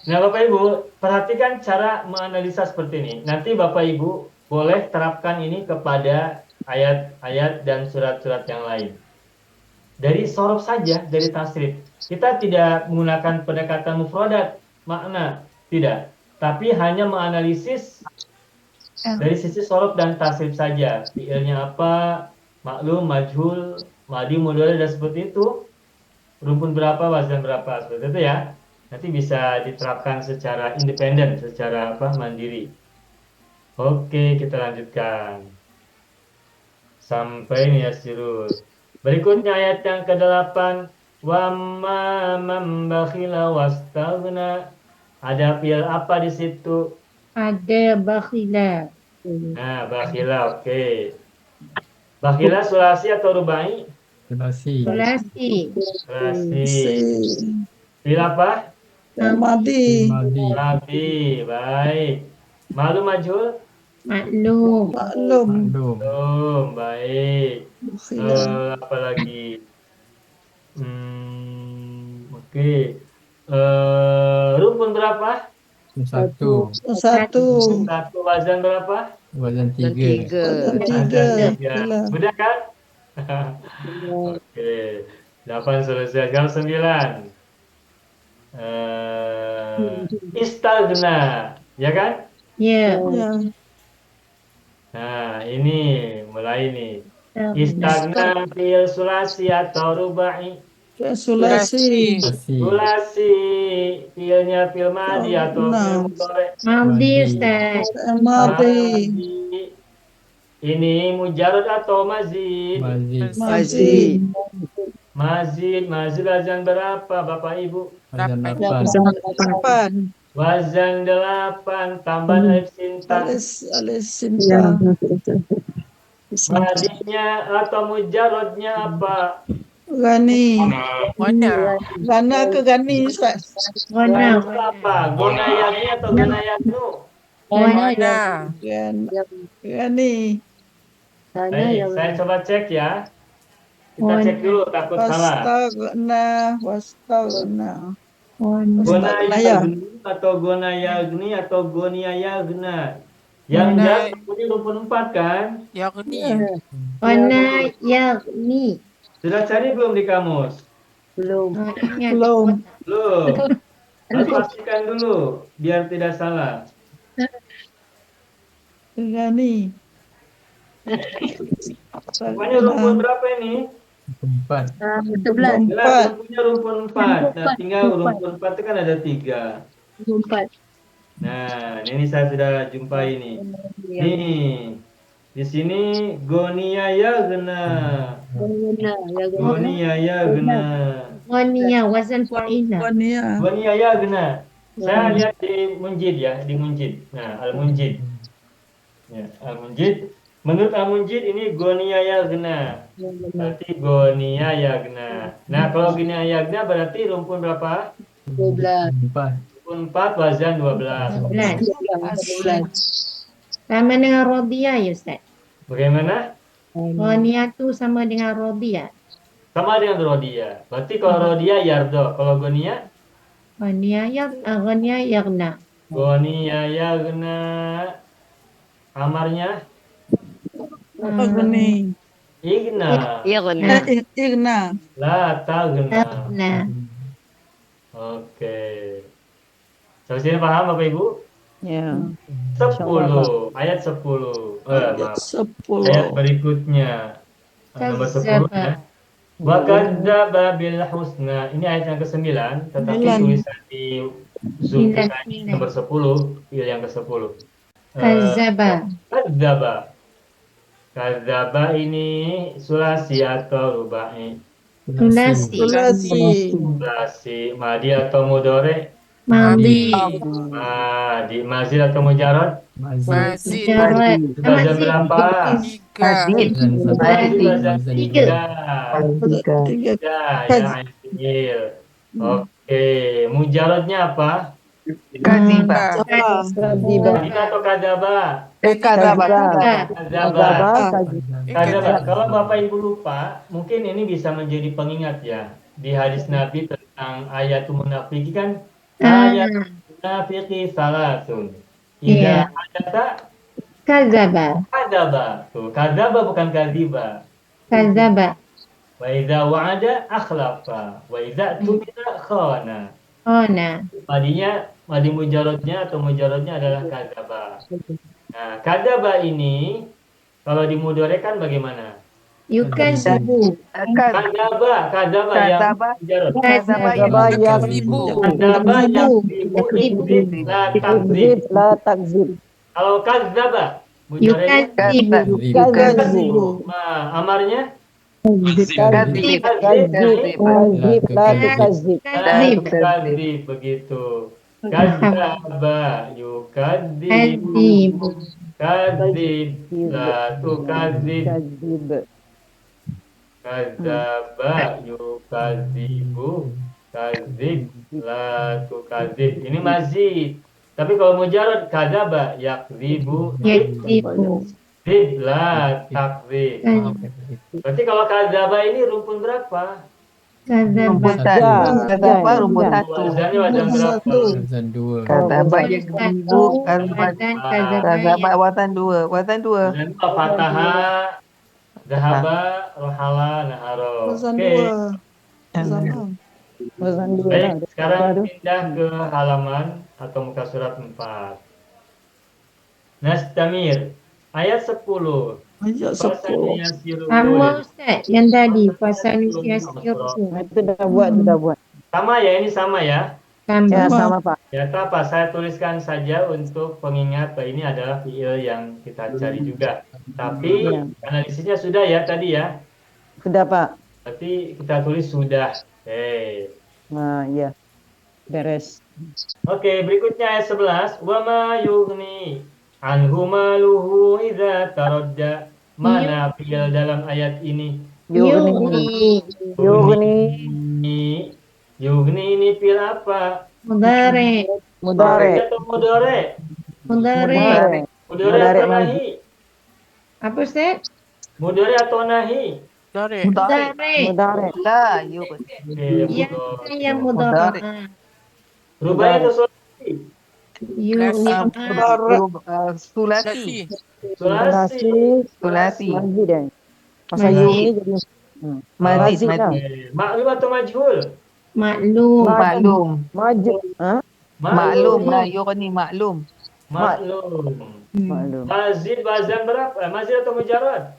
Speaker 1: Nah, Bapak Ibu, perhatikan cara menganalisa seperti ini. Nanti Bapak Ibu boleh terapkan ini kepada ayat-ayat dan surat-surat yang lain. dari sorof saja, dari tasrif. Kita tidak menggunakan pendekatan mufradat, makna, tidak. Tapi hanya menganalisis dari sisi sorof dan tasrif saja. Fi'ilnya apa, maklum, majhul, madi, mudhari, dan seperti itu. Rumpun berapa, wazan berapa, seperti itu ya. Nanti bisa diterapkan secara independen, secara mandiri. Oke, kita lanjutkan. Sampai nih ya sirus. Berikutnya ayat yang ke-8. Wa ma man bakhila wastaghna. Ada fi'il apa di situ?
Speaker 4: Ada bakhila.
Speaker 1: Nah, bakhila, oke. Bakhila sulasi atau rubai?
Speaker 6: Sulasi.
Speaker 4: Sulasi.
Speaker 1: Sulasi.
Speaker 7: Si.
Speaker 1: Fi'il apa?
Speaker 7: Madi.
Speaker 6: Madi.
Speaker 1: Rabi, baik. Malu majhul?
Speaker 4: Maklum.
Speaker 7: Maklum.
Speaker 6: Maklum.
Speaker 1: Baik.
Speaker 7: Bakhila.
Speaker 1: Apa lagi? Oke. Rumpun berapa?
Speaker 6: Satu.
Speaker 7: Satu.
Speaker 1: Satu, wazan berapa?
Speaker 6: Wazan
Speaker 5: Dan
Speaker 6: 3.
Speaker 5: tiga.
Speaker 7: Tiga.
Speaker 1: Wazan 3.
Speaker 7: Bakhila.
Speaker 1: Mudah kan? Oke. 8 selesai. Sekarang 9. Istagna, ya kan?
Speaker 4: Ya.
Speaker 7: Ya.
Speaker 1: Nah, ini mulai nih. Istagna fi'il sulasi atau rubai?
Speaker 7: Sulasi.
Speaker 6: Sulasi.
Speaker 1: Sulasi, fi'ilnya fi'il madi atau fi'il mudhari?
Speaker 4: Madi Ustaz.
Speaker 7: Madi.
Speaker 1: Madi. Ini mujarrad atau mazid?
Speaker 6: Mazid.
Speaker 7: Mazid.
Speaker 1: Mazid wazan berapa Bapak Ibu?
Speaker 6: Wazan 8.
Speaker 7: Depan.
Speaker 1: Wazan 8 tambah alif sinta.
Speaker 7: Alis sinta.
Speaker 1: Madinya atau mujarradnya apa?
Speaker 7: Gani.
Speaker 8: Mana?
Speaker 7: Gana ke Gani, Ustaz.
Speaker 4: Wana.
Speaker 1: Apa? Gonayagni atau gonayagnu?
Speaker 8: Mana?
Speaker 7: Gani.
Speaker 1: Baik, saya coba cek ya. Kita cek dulu, takut salah.
Speaker 7: Wastagna.
Speaker 1: Gonayagni atau gonayagni atau goniayagna. Yang jelas punya rumpun 4 kan?
Speaker 8: Yakni.
Speaker 4: Wana yakni.
Speaker 1: Sudah cari belum di kamus?
Speaker 4: Belum.
Speaker 7: Belum.
Speaker 1: Belum. Harus pastikan dulu biar tidak salah.
Speaker 7: Gani.
Speaker 1: Pokoknya rumpun berapa ini?
Speaker 6: 4.
Speaker 1: Jelas rumpunnya rumpun 4. Nah, tinggal rumpun 4 itu kan ada 3. Nah, ini saya sudah jumpai ini. Nih, di sini gonia yagna. Gonia yagna.
Speaker 4: Wania wazan fa'ina.
Speaker 7: Wania.
Speaker 1: Gonia yagna. Saya lihat di Munjid ya, di Munjid. Nah, Al-Munjid. Ya, Al-Munjid. Menurut Al-Munjid ini gonia yagna. Berarti gonia yagna. Nah, kalau gonia yagna berarti rumpun berapa?
Speaker 6: 4.
Speaker 1: Rumpun 4 wazan 12.
Speaker 4: 12. Sama dengan Rodia ya Ustaz.
Speaker 1: Bagaimana?
Speaker 4: Wania tu sama dengan Rodia.
Speaker 1: Sama dengan rodia. Berarti kalau rodia yardo, kalau gonia?
Speaker 4: Wania yakna.
Speaker 1: Gonia yagna. Amarnya?
Speaker 7: Gani.
Speaker 1: Igna.
Speaker 5: Yakna.
Speaker 7: Igna.
Speaker 1: La tagna.
Speaker 4: Nah,
Speaker 1: Oke. Sampai sini paham Bapak Ibu?
Speaker 2: Ya.
Speaker 1: 10. Ayat 10. Maaf.
Speaker 7: 10.
Speaker 1: Ayat berikutnya. Nomor 10 ya. Wa kadzdzaba bil husna. Ini ayat yang ke-9, tetapi
Speaker 7: 9.
Speaker 1: tulisan di Zoom kita ini
Speaker 4: 9.
Speaker 1: nomor 10, pilih yang ke-10.
Speaker 4: kazaba.
Speaker 1: Kadzdzaba. Kadzdzaba ini sulasi atau rubai?
Speaker 4: Sulasi.
Speaker 1: Sulasi. Madi atau mudhari?
Speaker 4: Madi.
Speaker 1: Madi. Mazid atau mujarrad?
Speaker 6: Mazid.
Speaker 4: Jarat.
Speaker 1: Wazan berapa?
Speaker 8: 3.
Speaker 1: Wazan 3.
Speaker 7: Tiga.
Speaker 1: Ya, fi'il. Oke, mujarradnya apa?
Speaker 8: Kadiba.
Speaker 1: Kadina atau kadaba?
Speaker 8: Kadaba.
Speaker 1: Kadaba. Kadaba. Kalau Bapak Ibu lupa, mungkin ini bisa menjadi pengingat ya. Di hadis Nabi tentang ayatul munafiki kan, ayat munafiki salatun.
Speaker 4: Iya.
Speaker 1: Ida adata
Speaker 4: Kazaba.
Speaker 1: kadaba. Tuh, kadaba bukan kadiba.
Speaker 4: Kazaba.
Speaker 1: Wa idza wa'ada akhlafa. Wa idza tumina khana.
Speaker 4: Oh, nah.
Speaker 1: Madi mujarodnya atau mujarodnya adalah kadzaba. Nah, kadzaba ini kalau dimudorekan bagaimana?
Speaker 4: Yukadzibu.
Speaker 1: Kadzaba yang
Speaker 8: Kadzaba.
Speaker 1: mujarod.
Speaker 8: Kadzaba
Speaker 2: Kadzaba yang
Speaker 8: yakdzibu.
Speaker 1: Kadzaba yang
Speaker 4: Yakdzibu.
Speaker 1: ikdzib la takdzib.
Speaker 2: Takzib la takzib.
Speaker 1: Kalau kadzaba mujarodnya
Speaker 4: Yukadzibu.
Speaker 7: Yukadzibu.
Speaker 1: nah, amarnya
Speaker 8: Kadzib.
Speaker 2: Kadzib la tukadzib.
Speaker 4: Kadzib.
Speaker 1: kadzib begitu. Kadzaba yukadzib.
Speaker 4: Kadzibu.
Speaker 1: Kadzib la tukadzib.
Speaker 2: Kadzib.
Speaker 1: Kadzaba yukadzibu. Kadzib la tukadzib. Ini mazid. Tapi kalau mujarad kadzaba yakdzibu.
Speaker 4: Yakdzibu.
Speaker 1: Kadzib la takdzib. Berarti kalau kadzaba ini rumpun berapa?
Speaker 4: Kadzaba.
Speaker 8: Kadzaba rumpun satu.
Speaker 1: Wazannya wazan berapa?
Speaker 6: Wazan 2.
Speaker 8: Kadzaba
Speaker 4: Satu.
Speaker 8: yakdzibu.
Speaker 4: Wazan kadzaba.
Speaker 8: Kadzaba wazan 2. Wazan 2.
Speaker 1: Wazan dua, fataha, dahaba, rohala, naharo.
Speaker 7: Wazan
Speaker 1: Oke.
Speaker 7: 2. Sama.
Speaker 2: Wazan dua.
Speaker 1: Baik, sekarang pindah ke halaman atau muka surat 4. Nastamir, ayat 10.
Speaker 7: Ayat 10.
Speaker 1: Fasanya yasiru.
Speaker 4: Sama Ustaz yang tadi. Pasal usia siru.
Speaker 2: Itu dah buat.
Speaker 1: Sama ya, ini sama ya.
Speaker 2: Ya,
Speaker 4: Sama.
Speaker 2: sama Pak.
Speaker 1: Ya, tak apa, saya tuliskan saja untuk pengingat bahwa ini adalah fiil yang kita cari juga. Tapi
Speaker 2: Iya.
Speaker 1: analisisnya sudah ya tadi ya.
Speaker 2: Sudah Pak.
Speaker 1: Berarti kita tulis sudah.
Speaker 2: Nah, iya. Beres.
Speaker 1: Oke, berikutnya ayat 11. Wa ma yughni anhu maluhu idza taradda. Mana fiil dalam ayat ini?
Speaker 2: Yughni. Yughni.
Speaker 1: Yughni ini fiil apa?
Speaker 4: Mudare.
Speaker 2: Mudare.
Speaker 1: Atau mudore?
Speaker 4: Mudare.
Speaker 1: Mudore atau nahi?
Speaker 4: Apa Ustaz?
Speaker 1: Mudore atau nahi?
Speaker 8: Mudari.
Speaker 4: Mudare.
Speaker 2: Mudare.
Speaker 8: La yuk.
Speaker 1: Oke,
Speaker 4: Yang
Speaker 1: mudore.
Speaker 4: mudare.
Speaker 1: Rubahnya atau sulasi?
Speaker 8: Sulasi.
Speaker 1: Sulasi.
Speaker 8: Sulasi.
Speaker 2: Mazid ya. Pasal
Speaker 4: Mazid.
Speaker 2: yughni jadi
Speaker 8: Mazid.
Speaker 2: dah.
Speaker 1: Maklum atau majhul?
Speaker 4: Maklum.
Speaker 8: Maklum.
Speaker 2: Majid. Ha?
Speaker 8: Maklum. La yuk ni maklum.
Speaker 1: Maklum.
Speaker 2: Maklum.
Speaker 1: Mazid wazan berapa? Mazid atau mujarad?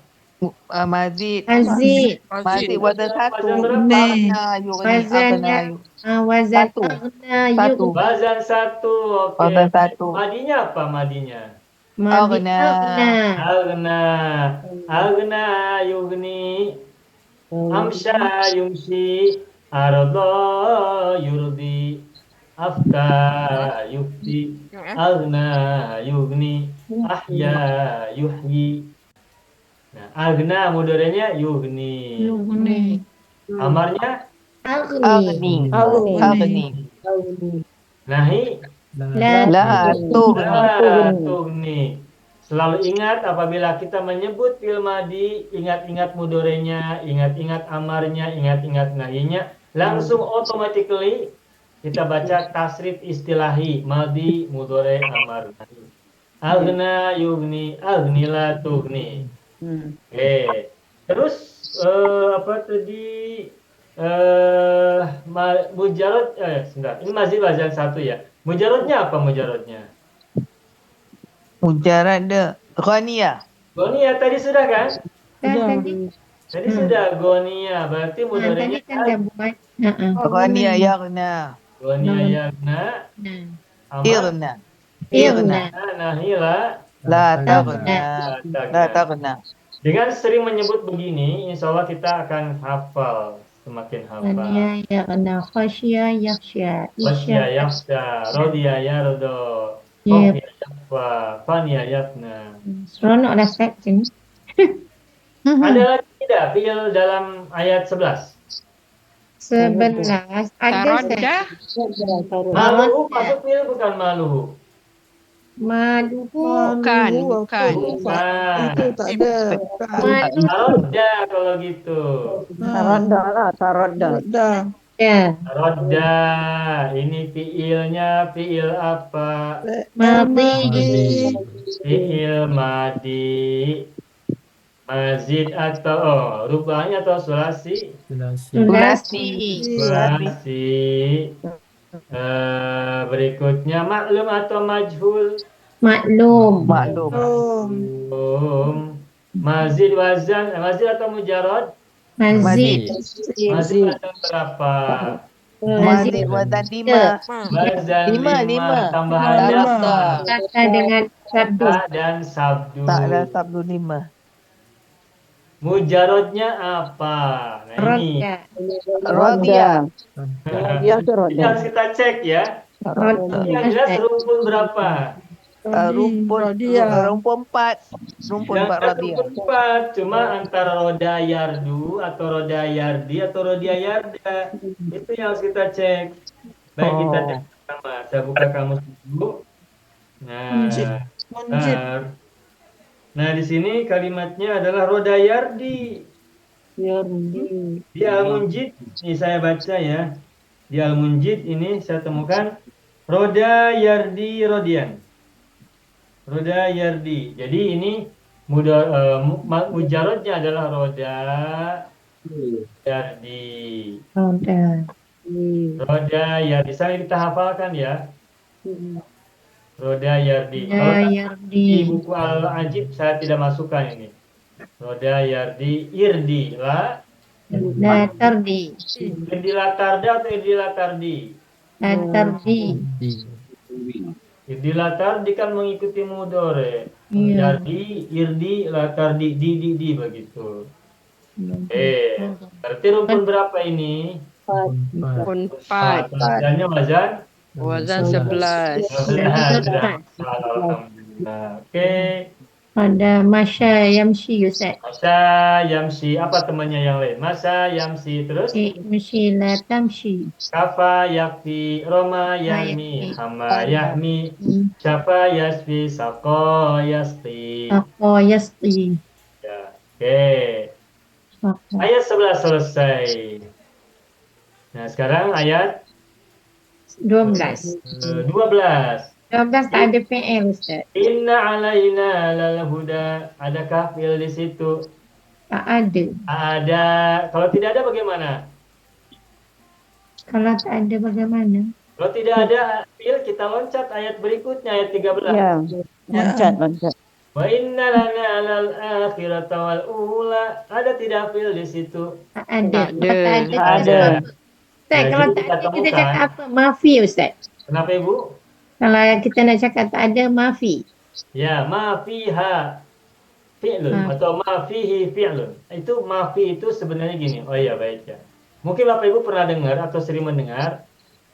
Speaker 8: Mazid.
Speaker 4: Azid.
Speaker 8: Mazid wazan satu.
Speaker 1: Wazan berapa?
Speaker 8: Aghna yuk ni
Speaker 4: Wazannya.
Speaker 8: aghna.
Speaker 4: Wazan
Speaker 8: Satu.
Speaker 4: aghna
Speaker 8: Satu.
Speaker 4: yuk.
Speaker 1: Wazan satu. Oke.
Speaker 8: Wazan satu.
Speaker 1: Madinya apa madinya?
Speaker 4: Aghna.
Speaker 1: Agna. Agna yughni. Amsha yumshi. Arada yurdi. Afka yufti. Agna yughni. Ahya yuhyi. Nah, agna mudorenya yughni.
Speaker 4: Yughni.
Speaker 1: Amarnya
Speaker 4: Aghni.
Speaker 8: Aghni. Aghni.
Speaker 1: nahi.
Speaker 4: La.
Speaker 8: La tughni.
Speaker 1: La tughni. Selalu ingat apabila kita menyebut fi'il madi, ingat-ingat mudorenya, ingat-ingat amarnya, ingat-ingat nahinya, langsung automatically kita baca tasrif istilahi madi, mudore, amar, nahi. Aghna yughni, agni la tughni. Oke. Terus apa tadi mujarad sebentar. Ini masih wazan satu ya. Mujaradnya apa mujaradnya?
Speaker 8: Mujarad ghaniyah.
Speaker 1: Gonia tadi sudah kan?
Speaker 4: Tadi
Speaker 1: Tadi sudah gonia, berarti
Speaker 4: tadi
Speaker 1: mudorenya
Speaker 4: kan dah buat.
Speaker 8: Ghaniyah yaghna.
Speaker 1: gonia yagna, amar,
Speaker 8: Irna.
Speaker 4: Irna.
Speaker 1: nahila.
Speaker 8: La taghna. La taghna.
Speaker 1: Dengan sering menyebut begini, insya Allah kita akan hafal, semakin hafal.
Speaker 4: Ania yaghna. Khasya yakhsya.
Speaker 1: Wasya yakhsha, rodiya yardo,
Speaker 4: Yep.
Speaker 1: khofya yakhfa, fanya yakna.
Speaker 4: Seronoklah Ustaz sini.
Speaker 1: Ada lagi tidak fi'il dalam ayat 11?
Speaker 4: 11 ada Ustaz.
Speaker 1: Maluhu masuk fi'il bukan maluhu?
Speaker 4: Maluhu.
Speaker 7: Bukan.
Speaker 1: Bukan.
Speaker 7: Itu tak ada.
Speaker 4: Maluhu.
Speaker 1: Tarodda kalau gitu.
Speaker 2: Tarodda lah, tarodda.
Speaker 7: Dah.
Speaker 4: Ya.
Speaker 1: Tarodda. Ini fi'ilnya fi'il apa?
Speaker 4: Madi.
Speaker 1: Fi'il madi. Mazid atau rubai atau sulasi?
Speaker 6: Sulasi.
Speaker 4: Sulasi.
Speaker 1: Sulasi. Berikutnya maklum atau majhul?
Speaker 4: Maklum.
Speaker 8: Maklum.
Speaker 1: Mazid wazan, mazid atau mujarad?
Speaker 4: Mazid.
Speaker 1: Mazid wazan berapa?
Speaker 8: Mazid wazan 5.
Speaker 1: Wazan
Speaker 8: Lima.
Speaker 1: tambahannya
Speaker 4: Kata dengan sabdu.
Speaker 1: ta dan sabdu.
Speaker 8: Tak ada sabdu 5.
Speaker 1: Mujarodnya apa? Nah ini.
Speaker 4: Roda.
Speaker 8: Rodia.
Speaker 2: Ya ke
Speaker 1: Ini
Speaker 2: roda.
Speaker 1: harus kita cek ya.
Speaker 4: Roda.
Speaker 1: Yang jelas rumpun berapa?
Speaker 8: Rumpun 4. Rumpun 4 rodia.
Speaker 1: Rumpun 4. Cuma antara roda yardu atau roda yardi atau roda yarda. Itu yang harus kita cek. Baik, kita cek pertama. Saya buka kamus dulu. Nah, di sini kalimatnya adalah roda yardi. Di Al-Munjid, ini saya baca ya. Di Al-Munjid ini saya temukan roda yardi rodian. Roda yardi. Jadi ini mujarodnya adalah roda yardi. Roda yardi. Sampai kita hafalkan ya. Roda yardi. Di buku Al-Ajib saya tidak masukkan ini. Roda yardi irdi la
Speaker 4: Latardi.
Speaker 1: irdi latarda atau irdi latardi?
Speaker 4: Latardi.
Speaker 1: Irdi latardi kan mengikuti mudore.
Speaker 4: Iya.
Speaker 1: Yardi irdi latardi di begitu. Berarti rumpun berapa ini?
Speaker 5: Rumpun 4.
Speaker 1: Wazannya wazan?
Speaker 5: Wazan 11.
Speaker 1: Alhamdulillah. Oke.
Speaker 4: Ada Masya Yamshi Ustaz.
Speaker 1: Masa yamsi, apa temannya yang lain? Masa yamsi terus?
Speaker 4: Yamshi la tamshi.
Speaker 1: Kafa yakfi, Roma yahmi, Hama yahmi, Syafa yasfi, Sako yasfi.
Speaker 4: Sako yasti.
Speaker 1: Ya. Oke.
Speaker 4: Sako.
Speaker 1: Ayat 11 selesai. Nah, sekarang ayat
Speaker 4: 12.
Speaker 1: 12.
Speaker 4: 12 tak ada PL Ustaz.
Speaker 1: Inna alaina lal huda. Adakah fi'il di situ?
Speaker 4: Tak ada.
Speaker 1: Ada. Kalau tidak ada bagaimana?
Speaker 4: Kalau tak ada bagaimana?
Speaker 1: Kalau tidak ada fi'il, kita loncat ayat berikutnya, ayat 13.
Speaker 2: Ya, loncat.
Speaker 1: Wa inna lana lal akhirata wal ula. Ada tidak fi'il di situ?
Speaker 4: Tak ada.
Speaker 5: Tak ada.
Speaker 4: Tak ada. Ustaz,
Speaker 1: Ya,
Speaker 4: kalau
Speaker 1: jadi
Speaker 4: tak ada
Speaker 1: kita
Speaker 4: kita
Speaker 1: temukan.
Speaker 4: cakap apa? Maafi Ustaz.
Speaker 1: Kenapa Ibu?
Speaker 4: Kalau kita nak cakap tak ada, maafi.
Speaker 1: Ya, ma fiha fi'lun atau ma fihi fi'lun. Itu ma fi itu sebenarnya gini. Oh iya, baik ya. Mungkin Bapak Ibu pernah dengar atau sering mendengar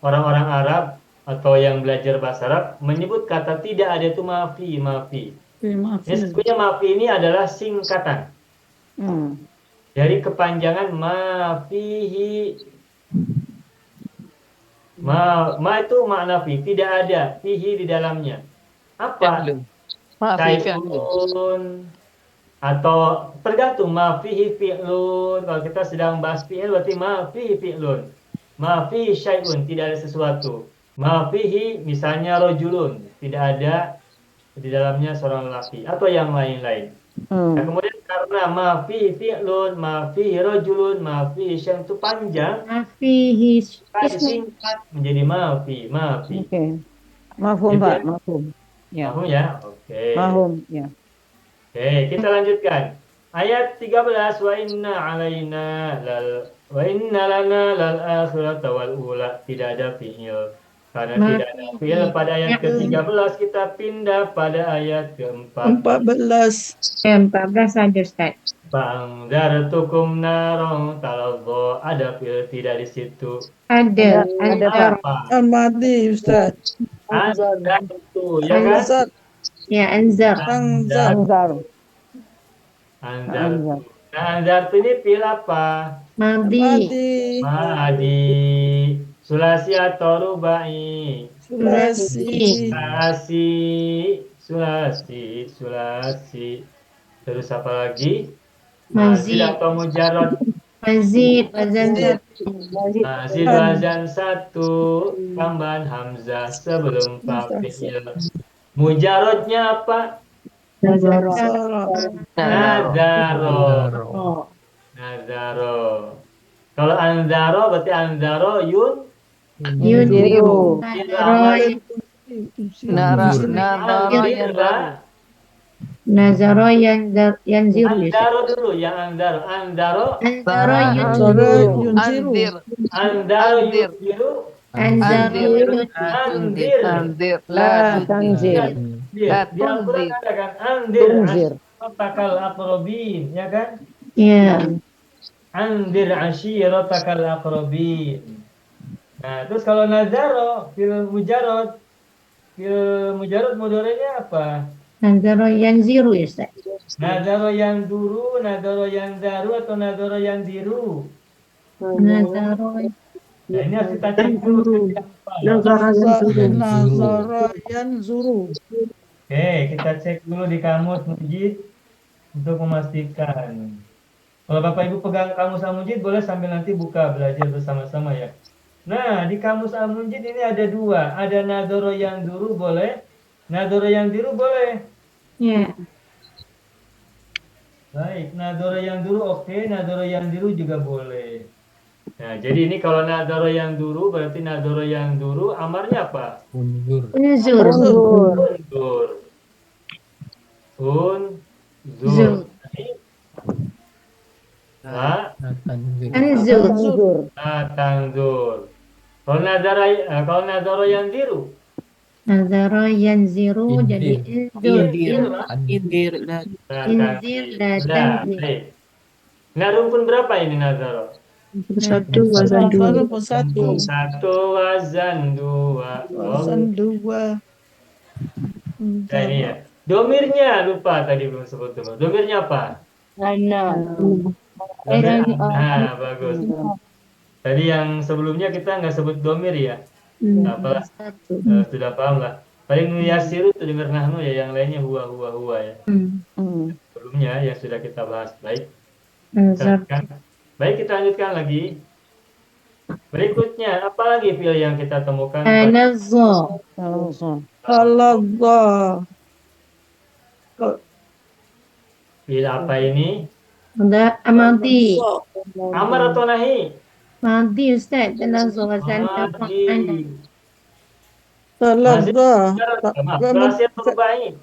Speaker 1: orang-orang Arab atau yang belajar bahasa Arab menyebut kata tidak ada itu ma fi, ma fi. Ya, sesungguhnya ma fi ini adalah singkatan dari kepanjangan ma fihi. Ma itu makna fi, tidak ada fihi di dalamnya. Apa? Syai'un atau tergantung ma fihi fi'lun. Kalau kita sedang bahas fi'il berarti ma fihi fi'lun. Ma fihi syai'un, tidak ada sesuatu. Ma fihi misalnya rojulun, tidak ada di dalamnya seorang lelaki atau yang lain-lain. Nah, kemudian karena ma fihi fi'lun, ma fihi rojulun, ma fihi syai'un itu panjang,
Speaker 4: Maafi
Speaker 1: disingkat menjadi ma fi, ma fi.
Speaker 2: Oke. Mafhum, Pak. Mafhum. Ya.
Speaker 1: Paham ya? Oke.
Speaker 2: Mafhum, ya.
Speaker 1: Oke, kita lanjutkan. Ayat 13 wa inna lana lal akhirata wal ula. Tidak ada fi'il. Karena tidak ada fi'il pada ayat ke-13 kita pindah pada ayat ke-14.
Speaker 4: 14 ada Ustaz.
Speaker 1: Fa'angdartukum narong talazzo. Ada fi'il tidak di situ.
Speaker 4: Ada. Ada.
Speaker 1: Apa?
Speaker 7: Al-Madi, Ustaz.
Speaker 1: Anzartu, ya kan?
Speaker 7: Anzar.
Speaker 4: Ya, anzar.
Speaker 7: Anzar.
Speaker 1: Anzartu. Nah, anzartu ini fi'il apa?
Speaker 4: Madi.
Speaker 1: Madi. Sulasi atau rubai?
Speaker 7: Sulasi.
Speaker 1: Sulasi. Terus apa lagi?
Speaker 4: Mazid.
Speaker 1: Mazid atau mujarrad?
Speaker 4: Mazid. Wazan
Speaker 1: Mazid wazan 1 tambahan hamzah sebelum fi'il. Mujarradnya apa?
Speaker 7: Zara.
Speaker 1: Nazaro.
Speaker 6: Nazaro.
Speaker 1: Nazaro. Kalau anzaro berarti anzaro yun.
Speaker 2: Zero.
Speaker 1: Amal.
Speaker 5: Nadara yanzaru.
Speaker 4: Nazaro yanziru Ustaz.
Speaker 1: Anzaro dulu, yang anzaro. Anzaro.
Speaker 4: Anzaro
Speaker 7: Zara
Speaker 4: yunziru.
Speaker 7: yunziru.
Speaker 5: Anzir.
Speaker 1: Anzaro
Speaker 5: Anzir.
Speaker 1: yuziru.
Speaker 4: Anzaro yunziru.
Speaker 1: Anzir.
Speaker 5: Anzir.
Speaker 2: La tanzir.
Speaker 1: Dia. Di Al-Quran ada kan anzir.
Speaker 2: Tunzir.
Speaker 1: Ashiratakal aqrabin, ya kan?
Speaker 4: Ya.
Speaker 1: Anzir ashiratakal aqrabin. Nah, terus kalau nazaro fil mujarrad mudhari'nya apa?
Speaker 4: Nazaro yanziru Ustaz.
Speaker 1: Nazaro yang duru, nazaro yang daru, atau nazaro yang diru.
Speaker 4: Nazaro
Speaker 1: Nah, ini harus kita cek dulu.
Speaker 7: Nazara yanzuru.
Speaker 1: Oke, kita cek dulu di kamus Mujid untuk memastikan. Kalau Bapak Ibu pegang kamus Al-Mujid, boleh sambil nanti buka belajar bersama-sama ya. Nah, di kamus Al-Mujid ini ada dua. Ada nadoro yang duru boleh, nadoro yang diru boleh.
Speaker 4: ya.
Speaker 1: Baik, nadoro yang duru oke, nadoro yang diru juga boleh. Nah, jadi ini kalau nadoro yang duru berarti nadoro yang duru amarnya apa?
Speaker 6: Unzur.
Speaker 4: Unzur.
Speaker 1: Unzur. Unzur. La
Speaker 6: Tanzir.
Speaker 4: Anzur.
Speaker 1: tanzur. Kalau nadoro yang diru.
Speaker 4: Nazaro yanziru
Speaker 6: Indir.
Speaker 4: jadi inzur.
Speaker 5: Indir.
Speaker 4: Inzir la tanzir.
Speaker 1: Baik. Nah, rumpun berapa ini nadoro?
Speaker 7: Satu wazan dua. Satu.
Speaker 1: Satu wazan dua.
Speaker 7: Wazan dua.
Speaker 1: Nah, ini ya. Domirnya lupa tadi belum sebut dulu. Domirnya apa? Domir, nah, bagus. Tadi yang sebelumnya kita nggak sebut domir ya. Apalah, sudah paham lah. Paling yasiru itu domir nahnu ya, yang lainnya huwa ya. Sebelumnya yang sudah kita bahas. Baik. Baik, kita lanjutkan lagi. Berikutnya, apa lagi fi'il yang kita temukan?
Speaker 4: Anazzo.
Speaker 7: Allah.
Speaker 1: Fi'il apa ini?
Speaker 4: Ada amadi.
Speaker 1: Amar atau nahi?
Speaker 4: Madi Ustaz. Tanazzo wazan ana.
Speaker 1: Madi.
Speaker 7: Talazza.
Speaker 1: Sulasi atau rubai?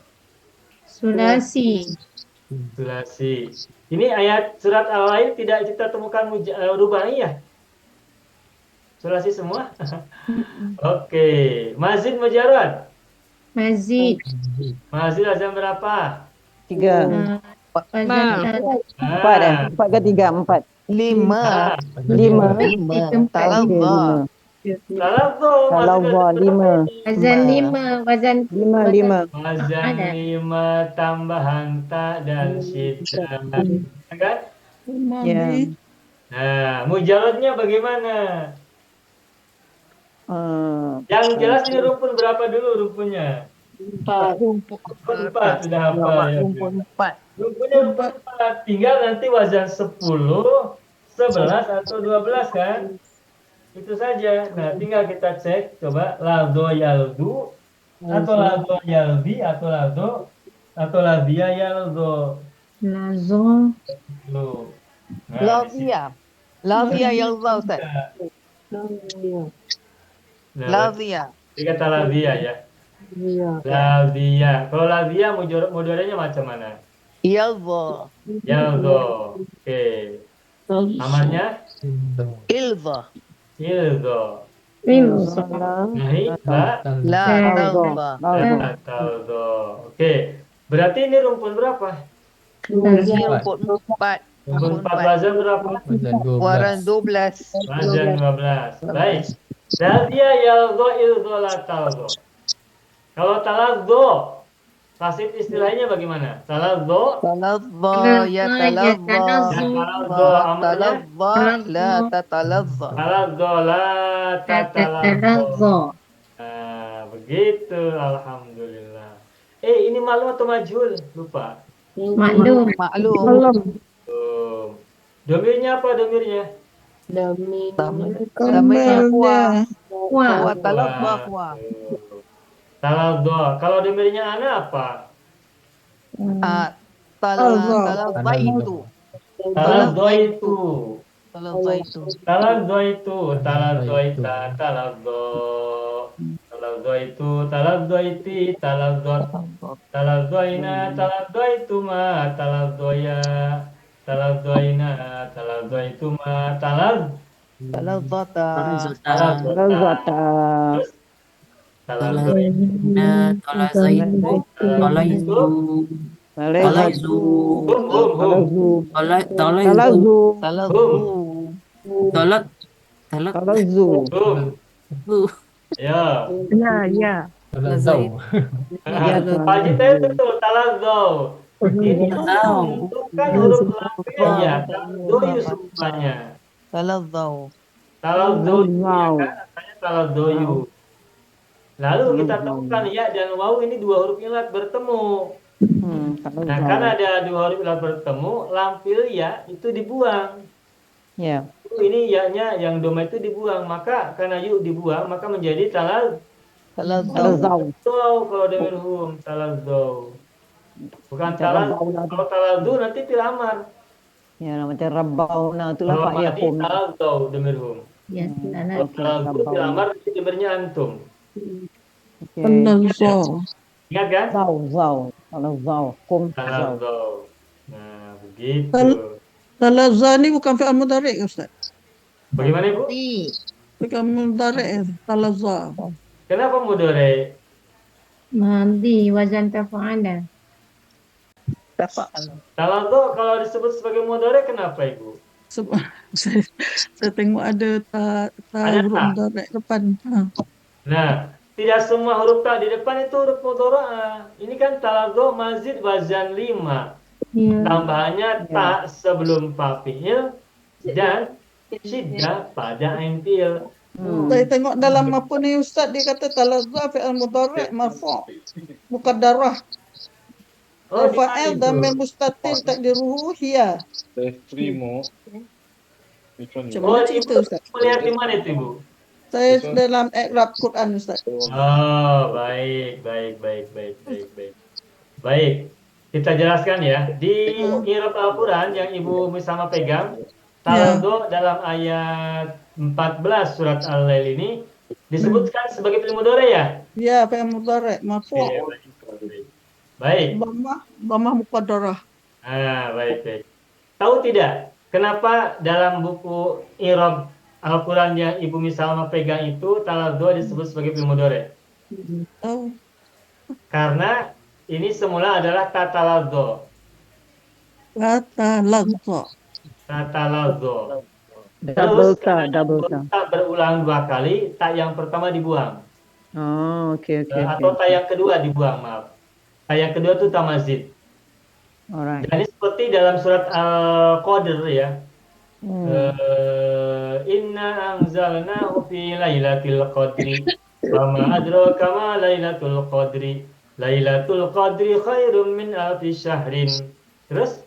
Speaker 4: Sulasi.
Speaker 1: Sulasi. Ini ayat surat Al-Lail tidak kita temukan rubai ya? Sulasi semua? Oke. Mazid mujarrad.
Speaker 4: Mazid.
Speaker 1: Mazid azam berapa?
Speaker 2: 3.
Speaker 4: Wazan
Speaker 2: Empat ya? 4 ke 3? 4.
Speaker 8: 5.
Speaker 2: 5.
Speaker 8: Talazza.
Speaker 1: Talazzo.
Speaker 2: Talazza 5.
Speaker 4: Wazan 5. Wazan
Speaker 2: 5.
Speaker 1: Wazan 5 tambahan ta dan syiddah. Kan?
Speaker 2: Ya.
Speaker 1: Nah, mujarradnya bagaimana? Yang jelas ini rumpun berapa dulu rumpunnya? 4 sudah hafal ya.
Speaker 8: Rumpun 4.
Speaker 1: Rumpunnya rumpun 4. Tinggal nanti wazan 10, 11 atau 12 kan? Itu saja. Nah, tinggal kita cek coba lado yaldu atau lado yalbi atau ladia yaldo.
Speaker 4: Lazo.
Speaker 1: Loh. Nah,
Speaker 8: Lazia. Lazia yalza Ustaz.
Speaker 1: nah,
Speaker 8: Lazia.
Speaker 1: ini kata ladia ya. Ladia. Kalau ladia mudorenya macam mana?
Speaker 8: Yalza.
Speaker 1: Yaldo. Oke. Amarnya?
Speaker 8: Ilza.
Speaker 1: Ildo.
Speaker 4: Ilza.
Speaker 1: Nahi, la,
Speaker 8: La talza.
Speaker 1: la, taldo. Oke. Berarti ini rumpun berapa?
Speaker 8: Rumpun 4.
Speaker 1: Rumpun 4 wazan berapa?
Speaker 8: Waran 12.
Speaker 1: Wazan 12. Baik. Ladia yaldo ildo la taldo. Kalau talazzo, pasif istilahnya bagaimana? Talazzo,
Speaker 8: Talazza ya talazza. Talazza la tatalazza.
Speaker 1: talazzo la tatalazzo.
Speaker 4: Tanazzo.
Speaker 1: Nah, begitu. Alhamdulillah. Ini maklum atau majhul? Lupa.
Speaker 4: Maklum.
Speaker 8: Maklum.
Speaker 1: Domirnya apa domirnya?
Speaker 8: Namanya kuah.
Speaker 4: Wah.
Speaker 8: Kuah talazza kuah.
Speaker 1: Talazzo. Kalau domirnya ana apa?
Speaker 8: Taladzaitu.
Speaker 1: Taladzaitu.
Speaker 8: Taladzaitu.
Speaker 1: Taladzaitu. Taladzaita. Taladzo. Taladzaitu. Taladzaiti. Taladzot. Taladzaina. Taladzaituma. Taladzoya. Taladzaina. Taladzaituma.
Speaker 8: Taladzata.
Speaker 2: Talazata.
Speaker 5: Talazina, talazaitu, talaitu, talazu,
Speaker 2: Talazu.
Speaker 5: talaitu,
Speaker 2: Talazu.
Speaker 8: Talazu.
Speaker 5: talat, talat,
Speaker 2: Talazu.
Speaker 1: Ya.
Speaker 7: Ya, ya.
Speaker 6: Talazau.
Speaker 1: Pak Cita itu tuh talazo. Ini tuh
Speaker 5: Talazau.
Speaker 1: menentukan huruf lamfir ya. Talazoyu semuanya.
Speaker 8: Taladzau.
Speaker 1: Talazoyu ya
Speaker 2: Talazzau.
Speaker 1: kan? Asalnya talazoyu. Lalu kita temukan ya dan waw ini dua huruf ilat bertemu. Nah, karena ada dua huruf ilat bertemu, lamfir ya itu dibuang.
Speaker 2: Ya.
Speaker 1: Ini ya-nya yang doma itu dibuang, maka karena yuk dibuang, maka menjadi
Speaker 8: Taladzau.
Speaker 2: Talazau.
Speaker 1: kalau dengan hum talazo. Bukan
Speaker 2: Macam
Speaker 1: talaz.
Speaker 2: rabau lah tu.
Speaker 1: Kalau talazu nanti filamar.
Speaker 2: Ya, macam rabau nah itulah
Speaker 1: Kalau
Speaker 2: Pak ya
Speaker 1: madi
Speaker 2: hum.
Speaker 1: talazo demir hum.
Speaker 4: Ya, talat.
Speaker 1: Kalau
Speaker 2: Okey,
Speaker 1: talazu
Speaker 2: rabau.
Speaker 1: filamar nanti demirnya antum.
Speaker 2: Okey.
Speaker 7: Talazau.
Speaker 1: Ingat kan?
Speaker 2: Zau. Talazau. Kum zau.
Speaker 1: Talazo. Nah, begitu.
Speaker 7: Talazza ni bukan fi'il mudhari' Ustaz.
Speaker 1: Bagaimana Ibu?
Speaker 7: Fi'il mudhari' talazza.
Speaker 1: Kenapa mudore?
Speaker 4: Madi wazan tafa'ala.
Speaker 1: Talazo kalau disebut sebagai mudore kenapa Ibu?
Speaker 7: Sebab saya tengok ada ta
Speaker 1: Ada
Speaker 7: huruf
Speaker 1: tak?
Speaker 7: mudhari' depan. Ha.
Speaker 1: Nah, tidak semua huruf ta di depan itu huruf mudharaah. Ini kan talazo mazid wazan 5.
Speaker 4: Ya.
Speaker 1: Tambahannya
Speaker 2: Ya.
Speaker 1: ta sebelum fa fi'il dan syiddah pada ain fi'il.
Speaker 7: Saya tengok dalam apa ni Ustaz, dia kata talazza fi'il mudhari' marfu'. Muqaddarah.
Speaker 1: Oh, di mana
Speaker 7: Fa'il
Speaker 1: itu?
Speaker 7: dhamir mustatir takdiruhu hiya. Macam
Speaker 1: Oh,
Speaker 7: mana cerita
Speaker 1: Ibu
Speaker 7: Ustaz?
Speaker 1: melihat di mana itu, Ibu?
Speaker 7: Saya dalam i'rab Quran Ustaz.
Speaker 1: Oh, baik. Baik, kita jelaskan ya. Di i'rab Al-Quran yang Ibu sama pegang, talazo dalam ayat 14 surat Al-Lail ini disebutkan sebagai fi'il mudhari ya?
Speaker 7: Ya, fi'il mudhari' marfu'.
Speaker 1: Iya, baik.
Speaker 7: Dhammah muqaddarah.
Speaker 1: Baik. Tahu tidak kenapa dalam buku i'rab Al-Quran yang Ibu Salma pegang itu talazo disebut sebagai fi'il mudhari?
Speaker 7: Tahu.
Speaker 1: Karena ini semula adalah tatalazo.
Speaker 7: Talazza.
Speaker 1: Tatalazo.
Speaker 2: Double
Speaker 1: Terus
Speaker 2: ta,
Speaker 1: karena
Speaker 2: double ta.
Speaker 1: tak berulang 2 kali, tak yang pertama dibuang.
Speaker 2: Oh, okey.
Speaker 1: Atau tak yang kedua dibuang, maaf. Tak yang kedua itu tamazid.
Speaker 2: Alright.
Speaker 1: Dan ini seperti dalam surat Al-Qadr ya. Inna anzalnahu fi lailatul qadri wa ma adraka ma lailatul qadri lailatul qadri khairum min alfi syahrin. Terus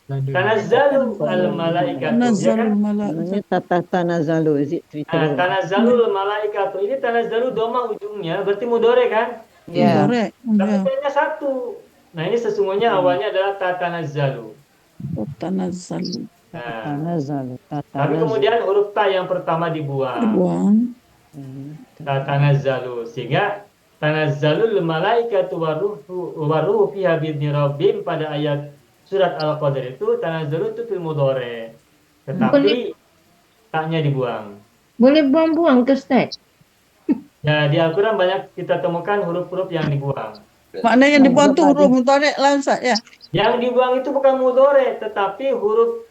Speaker 1: tanazzalu al malaikatu ya kan?
Speaker 2: Ini tanazalu, is it?
Speaker 1: Tanazzalul malaikatu ini tanazzalu doma ujungnya berarti mudhari kan?
Speaker 2: Ya.
Speaker 7: Mudhari'.
Speaker 1: Tapi
Speaker 7: Ya.
Speaker 1: fi'ilnya satu. Nah, ini sesungguhnya awalnya adalah tatanazzalu.
Speaker 7: Tanazzalu.
Speaker 1: Nah,
Speaker 2: Tanazalu.
Speaker 1: tapi kemudian huruf ta yang pertama dibuang.
Speaker 7: Buang.
Speaker 1: Tanazzalu sehingga tanazzalul malaikatu waruhu fiha bi'izni rabbihim pada ayat surat Al-Qadr itu tanazzalu itu fi'il mudhari. Tetapi taknya dibuang.
Speaker 4: Boleh buang-buang ke Ustaz?
Speaker 1: Ya, di Al-Quran banyak kita temukan huruf-huruf yang dibuang.
Speaker 7: Maknanya yang dibuang tu huruf mudhari' lah Ustaz ya.
Speaker 1: Yang dibuang itu bukan mudhari, tetapi huruf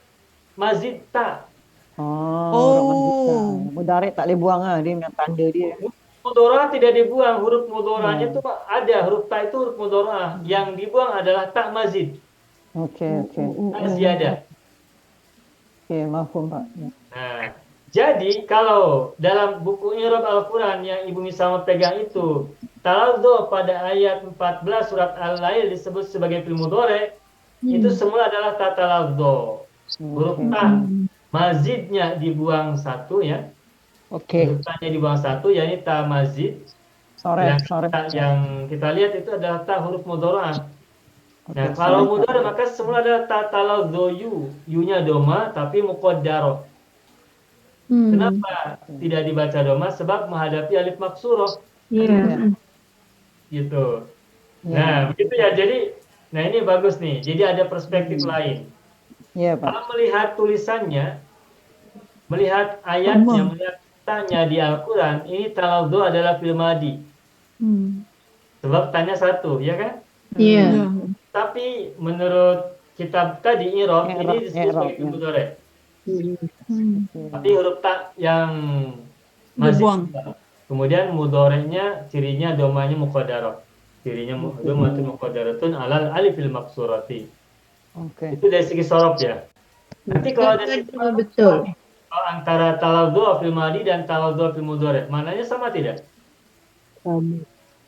Speaker 1: mazid ta.
Speaker 2: Oh. Mudhari' tak boleh buang ah, dia punya tanda dia.
Speaker 1: Mudhara tidak dibuang, huruf mudharanya itu ada, huruf ta itu huruf mudhara. Yang dibuang adalah ta mazid.
Speaker 2: Okey.
Speaker 1: Ta ziyadah.
Speaker 2: Okey, mafhum Pak. Ya.
Speaker 1: Nah, jadi kalau dalam buku i'rab Al-Quran yang Ibu Salma pegang itu, talazo pada ayat 14 surat Al-Lail disebut sebagai fi'il mudhari, itu semula adalah tatalazo. Huruf ta mazidnya dibuang satu ya.
Speaker 2: Okey.
Speaker 1: Huruf ta-nya dibuang satu, yakni ta mazid.
Speaker 2: Sore.
Speaker 1: Yang kita lihat itu adalah ta huruf mudhara. Nah,
Speaker 2: Oke,
Speaker 1: kalau
Speaker 2: sama.
Speaker 1: mudhari maka semula adalah tatalazzu yu-nya doma tapi muqaddarah. Kenapa tidak dibaca doma? Sebab menghadapi alif maksurah
Speaker 4: Ya.
Speaker 1: gitu.
Speaker 2: Ya.
Speaker 1: Nah, begitu ya. Jadi, nah ini bagus nih. Jadi ada perspektif lain.
Speaker 2: Iya, Pak.
Speaker 1: Kalau melihat tulisannya, melihat ayatnya, melihat tanya di Al-Quran, ini taladzu adalah fil madi. Sebab tanya satu, ya kan?
Speaker 4: Iya.
Speaker 1: Tapi menurut kitab tadi I'rab ini disebut sebagai
Speaker 2: I'rab, ya.
Speaker 1: mudhari. Tapi
Speaker 2: Oke.
Speaker 1: huruf ta yang masih
Speaker 7: Dibuang.
Speaker 1: kemudian mudhari'nya cirinya domanya muqaddarah. Cirinya domatun muqaddaratun alal alifil maksurati.
Speaker 2: Oke.
Speaker 1: Itu dari segi sorof ya. Nanti kalau dari segi
Speaker 4: Betul.
Speaker 1: antara taladzu fil madi dan taladzu fil mudhari, maknanya sama tidak?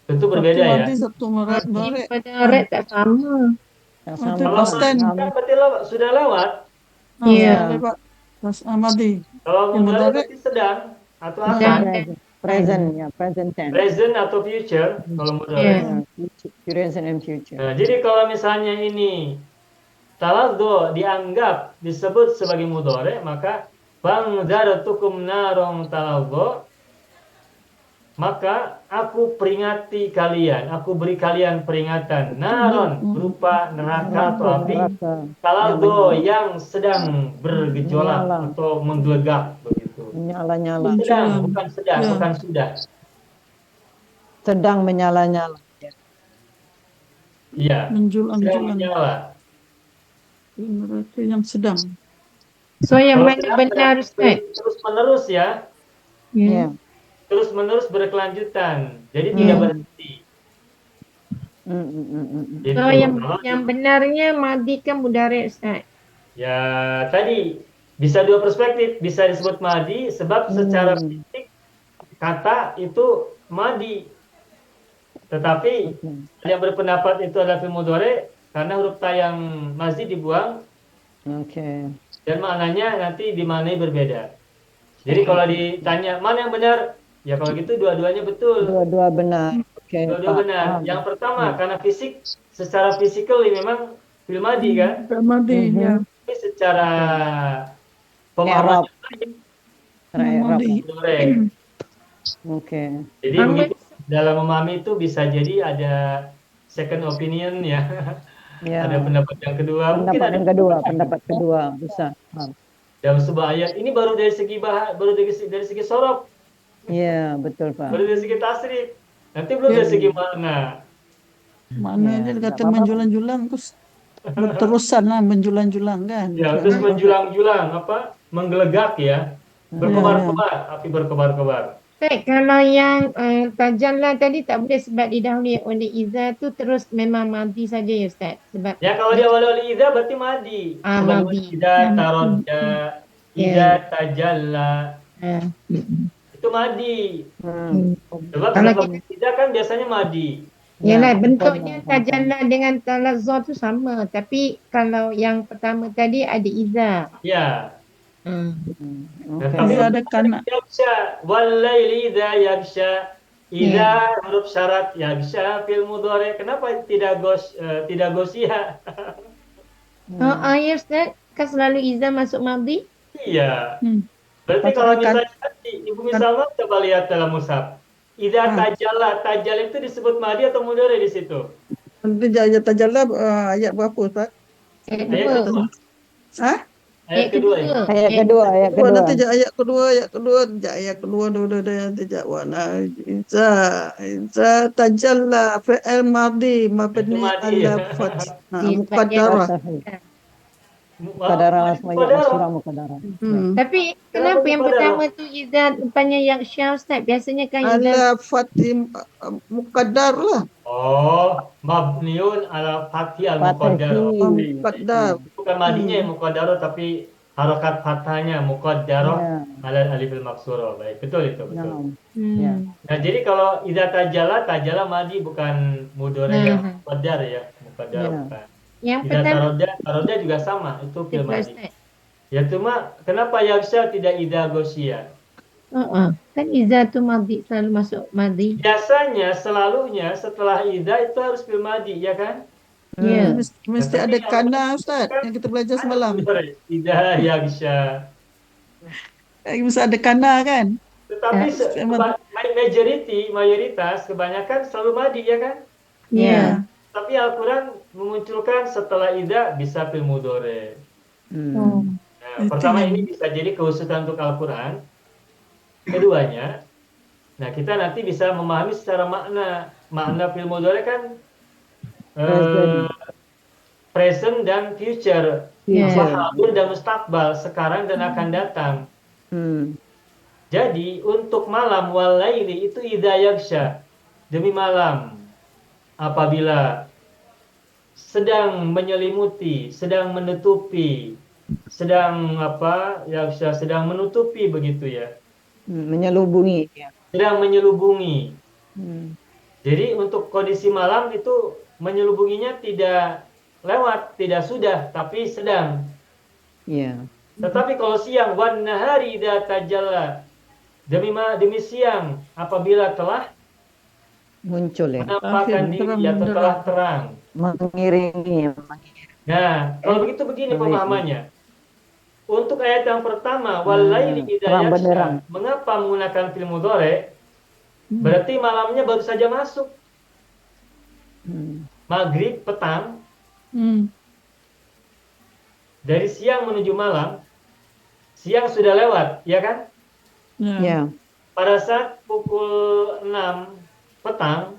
Speaker 1: Tentu berbeda
Speaker 7: Satu
Speaker 1: ya.
Speaker 7: madi, satu mudhari.
Speaker 4: Pada tak sama.
Speaker 2: Yang
Speaker 7: Itu
Speaker 2: sama.
Speaker 1: Kalau
Speaker 7: past
Speaker 1: madi
Speaker 7: tense.
Speaker 1: kan berarti sudah lewat.
Speaker 4: Iya.
Speaker 7: Lewat. Pas madi.
Speaker 1: Kalau
Speaker 7: Yang
Speaker 1: mudhari
Speaker 7: mudhari.
Speaker 1: berarti sedang atau
Speaker 4: Sedang.
Speaker 1: akan.
Speaker 2: Present, ya, present tense.
Speaker 1: Present atau future kalau mudhari.
Speaker 4: Iya.
Speaker 2: Ya, present and future.
Speaker 1: Nah, jadi kalau misalnya ini taladzu dianggap disebut sebagai mudhari, maka fangzartukum narong taladzu, maka aku peringati kalian, aku beri kalian peringatan naron berupa neraka atau api
Speaker 2: Neraka.
Speaker 1: taladzu yang sedang bergejolak
Speaker 2: Menyala.
Speaker 1: atau menggelegak begitu.
Speaker 2: Menyala-nyala.
Speaker 1: Sedang, bukan sedang,
Speaker 7: Ya.
Speaker 1: bukan sudah.
Speaker 2: Sedang menyala-nyala.
Speaker 1: Iya, sedang
Speaker 7: Menjulang-julang.
Speaker 1: menyala.
Speaker 7: Neraka yang sedang.
Speaker 4: So yang
Speaker 1: Kalau
Speaker 4: mana
Speaker 1: sedang
Speaker 4: benar Ustaz?
Speaker 1: terus menerus ya,
Speaker 2: Ya.
Speaker 1: terus menerus berkelanjutan, jadi tidak berhenti. Gitu.
Speaker 4: So yang benarnya madi kan mudhari Ustaz.
Speaker 1: Ya tadi bisa dua perspektif, bisa disebut madi sebab secara fisik kata itu madi, tetapi ada yang berpendapat itu adalah fi'il mudhari karena huruf ta yang masih dibuang
Speaker 2: Oke.
Speaker 1: dan maknanya nanti dimaknai berbeda. Jadi kalau ditanya mana yang benar, ya kalau gitu dua-duanya betul.
Speaker 2: Dua-dua benar. Oke.
Speaker 1: Dua-dua
Speaker 2: Pak.
Speaker 1: benar.
Speaker 2: Paham.
Speaker 1: Yang pertama karena fisik, secara fisikal memang fi'il madi kan,
Speaker 7: Madi. Ya.
Speaker 1: tapi secara pemahaman
Speaker 2: I'rab. I'rab.
Speaker 7: Madi.
Speaker 1: mudhari.
Speaker 2: Oke.
Speaker 1: Jadi begitu dalam memahami itu bisa jadi ada second opinion ya.
Speaker 2: Ya.
Speaker 1: Ada pendapat yang kedua, mungkin
Speaker 2: Pendapat
Speaker 1: ada
Speaker 2: yang kedua, pendapat kedua bisa. Paham.
Speaker 1: dalam sebuah ayat ini baru dari segi baru dari segi sorof,
Speaker 2: Iya, betul, Pak.
Speaker 1: baru dari segi tasrif. Nanti belum dari segi makna.
Speaker 7: Mana
Speaker 2: Ya,
Speaker 7: dia kata
Speaker 2: nggak apa-apa.
Speaker 7: menjulang-julang terus berterusan lah menjulang-julang kan.
Speaker 1: Ya, terus menjulang-julang apa? Menggelegak ya. Berkobar-kobar, api berkobar-kobar.
Speaker 4: Ustaz, kalau yang tajalla tadi tak boleh sebab didahului oleh iza tu terus memang madi saja ya Ustaz. Sebab
Speaker 1: Ya kalau dia awal idza berarti madi. Sebagaimana
Speaker 4: madi.
Speaker 1: idza tarodda, idza tajalla. Itu madi. Sebab
Speaker 4: Kalau
Speaker 1: sebab idza kan biasanya madi.
Speaker 4: Yalah,
Speaker 2: Ya,
Speaker 4: bentuknya
Speaker 2: betul.
Speaker 4: tajalla dengan talazza tu sama. Tapi kalau yang pertama tadi ada iza.
Speaker 1: Ya.
Speaker 2: Oke.
Speaker 1: Tapi
Speaker 7: Dia ada kana.
Speaker 1: yagsha walaili idza yagsha. Idza huruf syarat yagsha fil mudhari. Kenapa tidak gosia?
Speaker 4: Ya Ustaz, kan selalu iza masuk madi.
Speaker 1: Iya. Berarti kalau misalnya tadi Ibu misalnya coba lihat dalam mushaf. Idza tajalla, tajal itu disebut madi atau mudhari di situ?
Speaker 7: Nanti ayat tajalla ayat berapa Ustaz?
Speaker 1: Ayat kedua.
Speaker 7: Hah?
Speaker 1: Ayat kedua ya.
Speaker 2: Ayat kedua.
Speaker 7: Nanti ayat kedua dulu nanti wana Iza tajalla fi'il madi mabni
Speaker 1: madi, ya.
Speaker 7: ala fath muqaddara.
Speaker 2: Mukadara surah mukadara.
Speaker 4: Tapi kenapa yang pertama tu iza rupanya yang syah Ustaz? Biasanya kan iza
Speaker 7: Ala fath muqaddar lah.
Speaker 1: Oh, mabniun ala fathi al muqaddar.
Speaker 7: Muqaddar.
Speaker 1: Bukan madinya yang muqaddar tapi harokat fathahnya muqaddar ala alifil maksuro. Baik, betul itu, betul.
Speaker 2: Ya.
Speaker 1: Nah, jadi kalau idza tajala madi bukan mudhari yang muqaddar ya, muqaddar bukan.
Speaker 4: yang
Speaker 1: Idza
Speaker 4: pertama
Speaker 1: tarodda juga sama, itu fil madi.
Speaker 4: Ustaz.
Speaker 1: Ya cuma kenapa yaksha tidak idza gosya?
Speaker 4: Kan iza tu madi selalu masuk madi.
Speaker 1: Biasanya selalunya setelah idza itu harus fil madi, ya kan?
Speaker 4: Ya.
Speaker 7: Mesti ada kana Ustaz yang kita belajar semalam.
Speaker 1: Idza yaghsha.
Speaker 7: Mesti ada kana kan?
Speaker 1: Tetapi
Speaker 7: Memang-
Speaker 1: mayoritas kebanyakan selalu madi ya kan?
Speaker 4: Ya.
Speaker 1: Tapi Al-Quran memunculkan setelah idza bisa fil mudhari.
Speaker 4: Oh.
Speaker 1: Nah,
Speaker 7: Itu
Speaker 1: pertama
Speaker 7: yang-
Speaker 1: ini bisa jadi kekhususan untuk Al-Quran. Keduanya, nah kita nanti bisa memahami secara makna fil mudhari kan present dan future,
Speaker 4: Ya.
Speaker 1: hadir dan mustaqbal, sekarang dan akan datang. Jadi untuk malam walaili itu idza yaghsha, demi malam apabila sedang menyelimuti, sedang menutupi, sedang sedang menutupi begitu ya.
Speaker 2: Menyelubungi. Ya.
Speaker 1: Sedang menyelubungi.
Speaker 2: Hmm.
Speaker 1: Jadi untuk kondisi malam itu menyelubunginya tidak lewat, tidak sudah, tapi sedang.
Speaker 2: Ya.
Speaker 1: Tetapi kalau siang, wan nahari idza tajalla, demi siang apabila telah
Speaker 2: Muncul ya.
Speaker 1: menampakkan diri atau telah terang.
Speaker 2: Mengiringi.
Speaker 1: Nah, kalau begitu begini pemahamannya. Untuk ayat yang pertama, walaili idza
Speaker 2: terang
Speaker 1: yaghsha,
Speaker 2: benderang.
Speaker 1: mengapa menggunakan fil mudhari? Berarti malamnya baru saja masuk. Maghrib, petang, dari siang menuju malam, siang sudah lewat, ya kan?
Speaker 2: Ya.
Speaker 1: Pada saat pukul 6 petang,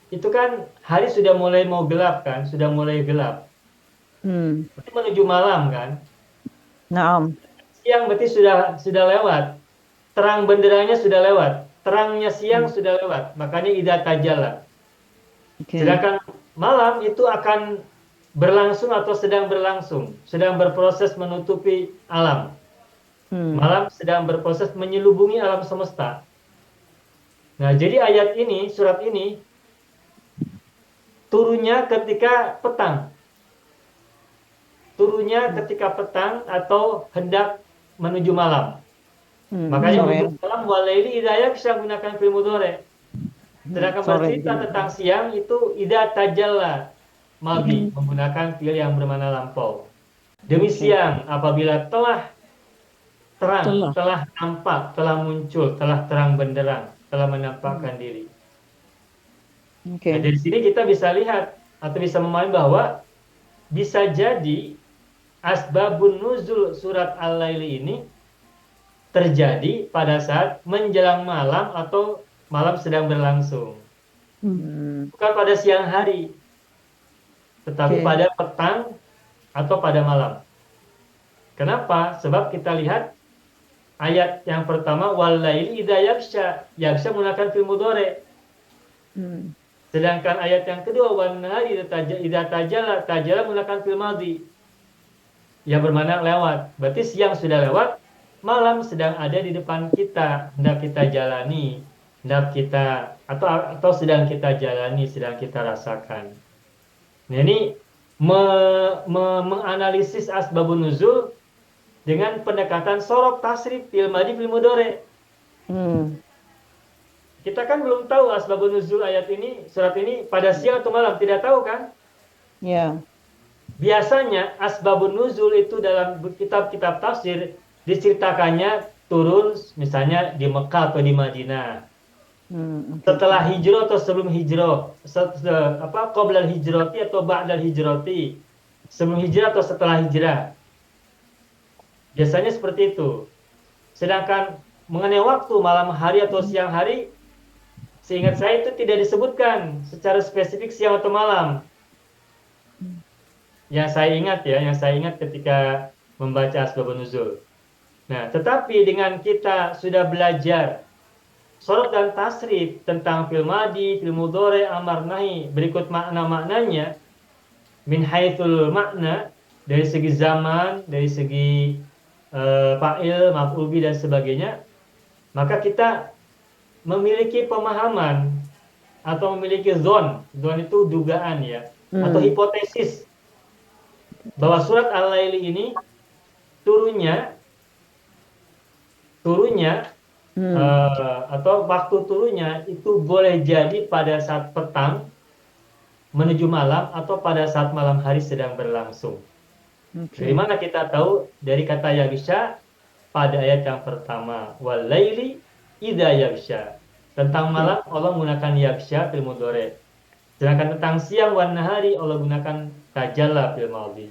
Speaker 1: itu kan hari sudah mulai mau gelap kan, sudah mulai gelap. Berarti menuju malam kan?
Speaker 2: Naam.
Speaker 1: Siang berarti sudah lewat. Terang benderanya sudah lewat. Terangnya siang sudah lewat. Makanya idza tajalla.
Speaker 2: Oke.
Speaker 1: Sedangkan malam itu akan berlangsung atau sedang berlangsung, sedang berproses menutupi alam. Malam sedang berproses menyelubungi alam semesta. Nah, jadi ayat ini, surat ini turunnya ketika petang. Turunnya ketika petang atau hendak menuju malam. Makanya
Speaker 2: sore.
Speaker 1: untuk malam walaili idza yaghsha gunakan fil mudhari. Sedangkan
Speaker 2: Sore
Speaker 1: bercerita
Speaker 2: juga.
Speaker 1: tentang siang itu idza tajalla madhi, menggunakan fi'il yang bermakna lampau. Demi siang apabila telah terang, telah nampak, telah muncul, telah terang benderang, telah menampakkan diri.
Speaker 2: Oke.
Speaker 1: Nah, dari sini kita bisa lihat atau bisa memahami bahwa bisa jadi asbabun nuzul surat Al-Laili ini terjadi pada saat menjelang malam atau malam sedang berlangsung. Bukan pada siang hari, tetapi
Speaker 2: Oke.
Speaker 1: pada petang atau pada malam. Kenapa? Sebab kita lihat ayat yang pertama walaili idza yaghsha, yaghsha menggunakan fil mudhari. Sedangkan ayat yang kedua wan nahari idza tajalla, tajalla menggunakan fil madhi. Yang bermakna lewat. Berarti siang sudah lewat, malam sedang ada di depan kita, hendak kita jalani, hendak kita atau sedang kita jalani, sedang kita rasakan. Nah, ini menganalisis asbabun nuzul dengan pendekatan sorok tasrif fil madhi fil mudhari. Kita kan belum tahu asbabun nuzul ayat ini, surat ini pada siang atau malam, tidak tahu kan?
Speaker 2: Ya.
Speaker 1: Biasanya asbabun nuzul itu dalam kitab-kitab tafsir diceritakannya turun misalnya di Mekah atau di Madinah. Setelah hijrah atau sebelum hijrah, qoblal hijrati atau ba'dal hijrati, sebelum hijrah atau setelah hijrah. Biasanya seperti itu. Sedangkan mengenai waktu malam hari atau siang hari, seingat saya itu tidak disebutkan secara spesifik siang atau malam. Yang saya ingat ketika membaca asbabun nuzul. Nah, tetapi dengan kita sudah belajar sorot dan tasrif tentang fil madhi, fil mudhari, amar nahi, berikut makna-maknanya min haitsul makna, dari segi zaman, dari segi fa'il, maf'ul bih dan sebagainya, maka kita memiliki pemahaman atau memiliki zon itu dugaan ya, atau hipotesis bahwa surat Al-Laili ini turunnya atau waktu turunnya itu boleh jadi pada saat petang menuju malam atau pada saat malam hari sedang berlangsung. Dari mana kita tahu? Dari kata yaghsha pada ayat yang pertama, wal laili idza yaghsha. Tentang malam Allah menggunakan yaghsha fil mudhari. Sedangkan tentang siang wan nahari Allah gunakan tajalla fil madhi.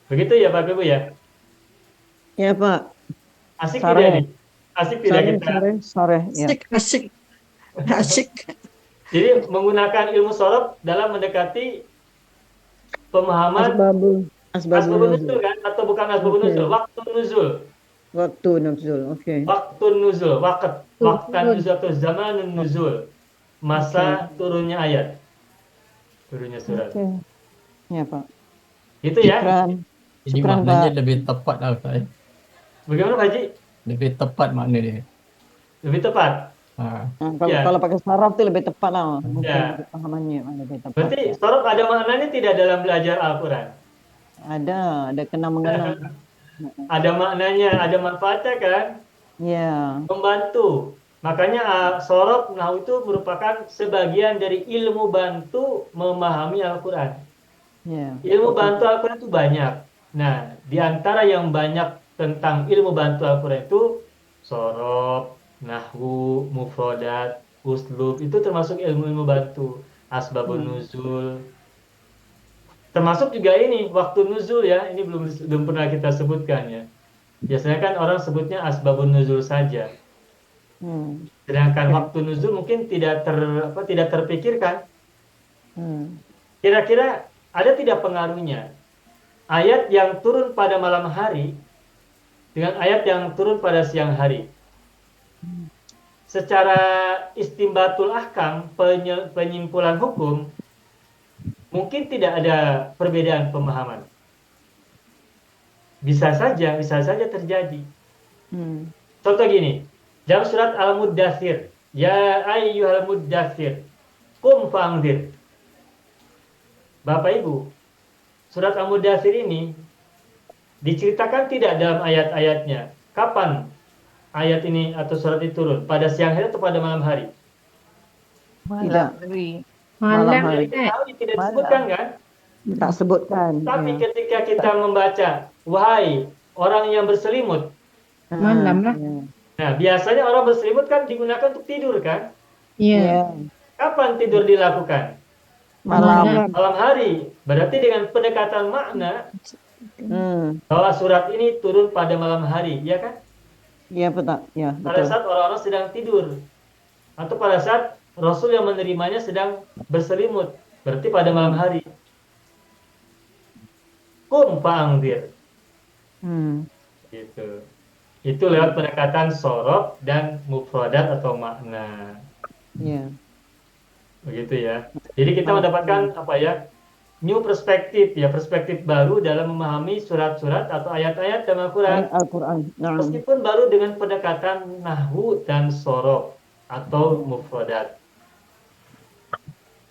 Speaker 1: Begitu ya Bapak Ibu ya?
Speaker 2: Ya Pak.
Speaker 1: Asik
Speaker 2: Sore.
Speaker 1: tidak ini? Asik tidak
Speaker 2: Sore,
Speaker 1: kita?
Speaker 2: sore. Ya.
Speaker 7: Asik, asik. Asik.
Speaker 1: Jadi menggunakan ilmu sorof dalam mendekati pemahaman asbabun nuzul kan? Atau bukan asbabun
Speaker 2: Oke.
Speaker 1: nuzul, waktu nuzul.
Speaker 2: Waktu nuzul. Oke.
Speaker 1: Waktu nuzul, waktan nuzul atau zamanun nuzul. Masa turunnya ayat. Turunnya surat.
Speaker 2: Oke. Ya Pak.
Speaker 1: Itu ya.
Speaker 2: Syukran.
Speaker 6: Jadi
Speaker 2: Syukran,
Speaker 6: maknanya
Speaker 2: Pak.
Speaker 6: lebih tepat lah Ustaz.
Speaker 1: Bagaimana Pak Haji?
Speaker 6: Lebih tepat makna dia.
Speaker 1: Lebih tepat.
Speaker 6: Ha.
Speaker 2: Nah,
Speaker 1: Ya.
Speaker 2: kalau pakai saraf itu lebih tepat lah. Mungkin
Speaker 1: Ya.
Speaker 2: pahamannya lebih tepat.
Speaker 1: Berarti sorof ada maknanya tidak dalam belajar Al-Quran?
Speaker 2: Ada kena mengenal.
Speaker 1: Ada maknanya, ada manfaatnya kan?
Speaker 2: Ya.
Speaker 1: Membantu. Makanya sorof nahu itu merupakan sebagian dari ilmu bantu memahami Al-Quran.
Speaker 2: Ya.
Speaker 1: Ilmu bantu Al-Quran itu banyak. Nah, di antara yang banyak tentang ilmu bantu Al-Quran itu sorof, nahwu, mufrodat, uslub, itu termasuk ilmu-ilmu bantu. Asbabun nuzul. Termasuk juga ini, waktu nuzul ya. Ini belum pernah kita sebutkan ya. Biasanya kan orang sebutnya asbabun nuzul saja. Sedangkan waktu nuzul mungkin tidak terpikirkan. Kira-kira ada tidak pengaruhnya ayat yang turun pada malam hari dengan ayat yang turun pada siang hari? Secara istimbatul ahkam, penyimpulan hukum, mungkin tidak ada perbedaan pemahaman. Bisa saja terjadi. Contoh gini, dalam surat Al-Muddathir, ya ayyuhal muddathir, qum fa'anzir. Bapak Ibu, surat Al-Muddathir ini diceritakan tidak dalam ayat-ayatnya. Kapan ayat ini atau surat itu turun? Pada siang hari atau pada malam hari?
Speaker 8: Malam hari.
Speaker 4: Malam
Speaker 2: hari.
Speaker 4: kan?
Speaker 1: Tidak disebutkan kan?
Speaker 2: Tak sebutkan.
Speaker 1: Tapi
Speaker 2: Ya.
Speaker 1: ketika kita membaca, wahai orang yang berselimut.
Speaker 4: Malam lah.
Speaker 2: Ya.
Speaker 1: Nah, biasanya orang berselimut kan digunakan untuk tidur kan?
Speaker 4: Ya.
Speaker 2: Ya.
Speaker 1: Kapan tidur dilakukan?
Speaker 2: Malam.
Speaker 1: Malam hari. Berarti dengan pendekatan makna, bahwa surat ini turun pada malam hari, ya kan?
Speaker 2: Ya betul. Ya
Speaker 1: Pada
Speaker 2: betul.
Speaker 1: saat orang-orang sedang tidur. Atau pada saat Rasul yang menerimanya sedang berselimut. Berarti pada malam hari. Qum fa'anzir. Gitu. Itu lewat pendekatan sorof dan mufradat atau makna.
Speaker 2: Ya.
Speaker 1: Begitu ya. Jadi kita mendapatkan new perspektif ya, perspektif baru dalam memahami surat-surat atau ayat-ayat dalam Al-Quran.
Speaker 2: Al-Quran. Nah.
Speaker 1: Meskipun baru dengan pendekatan nahwu dan sorof atau mufradat.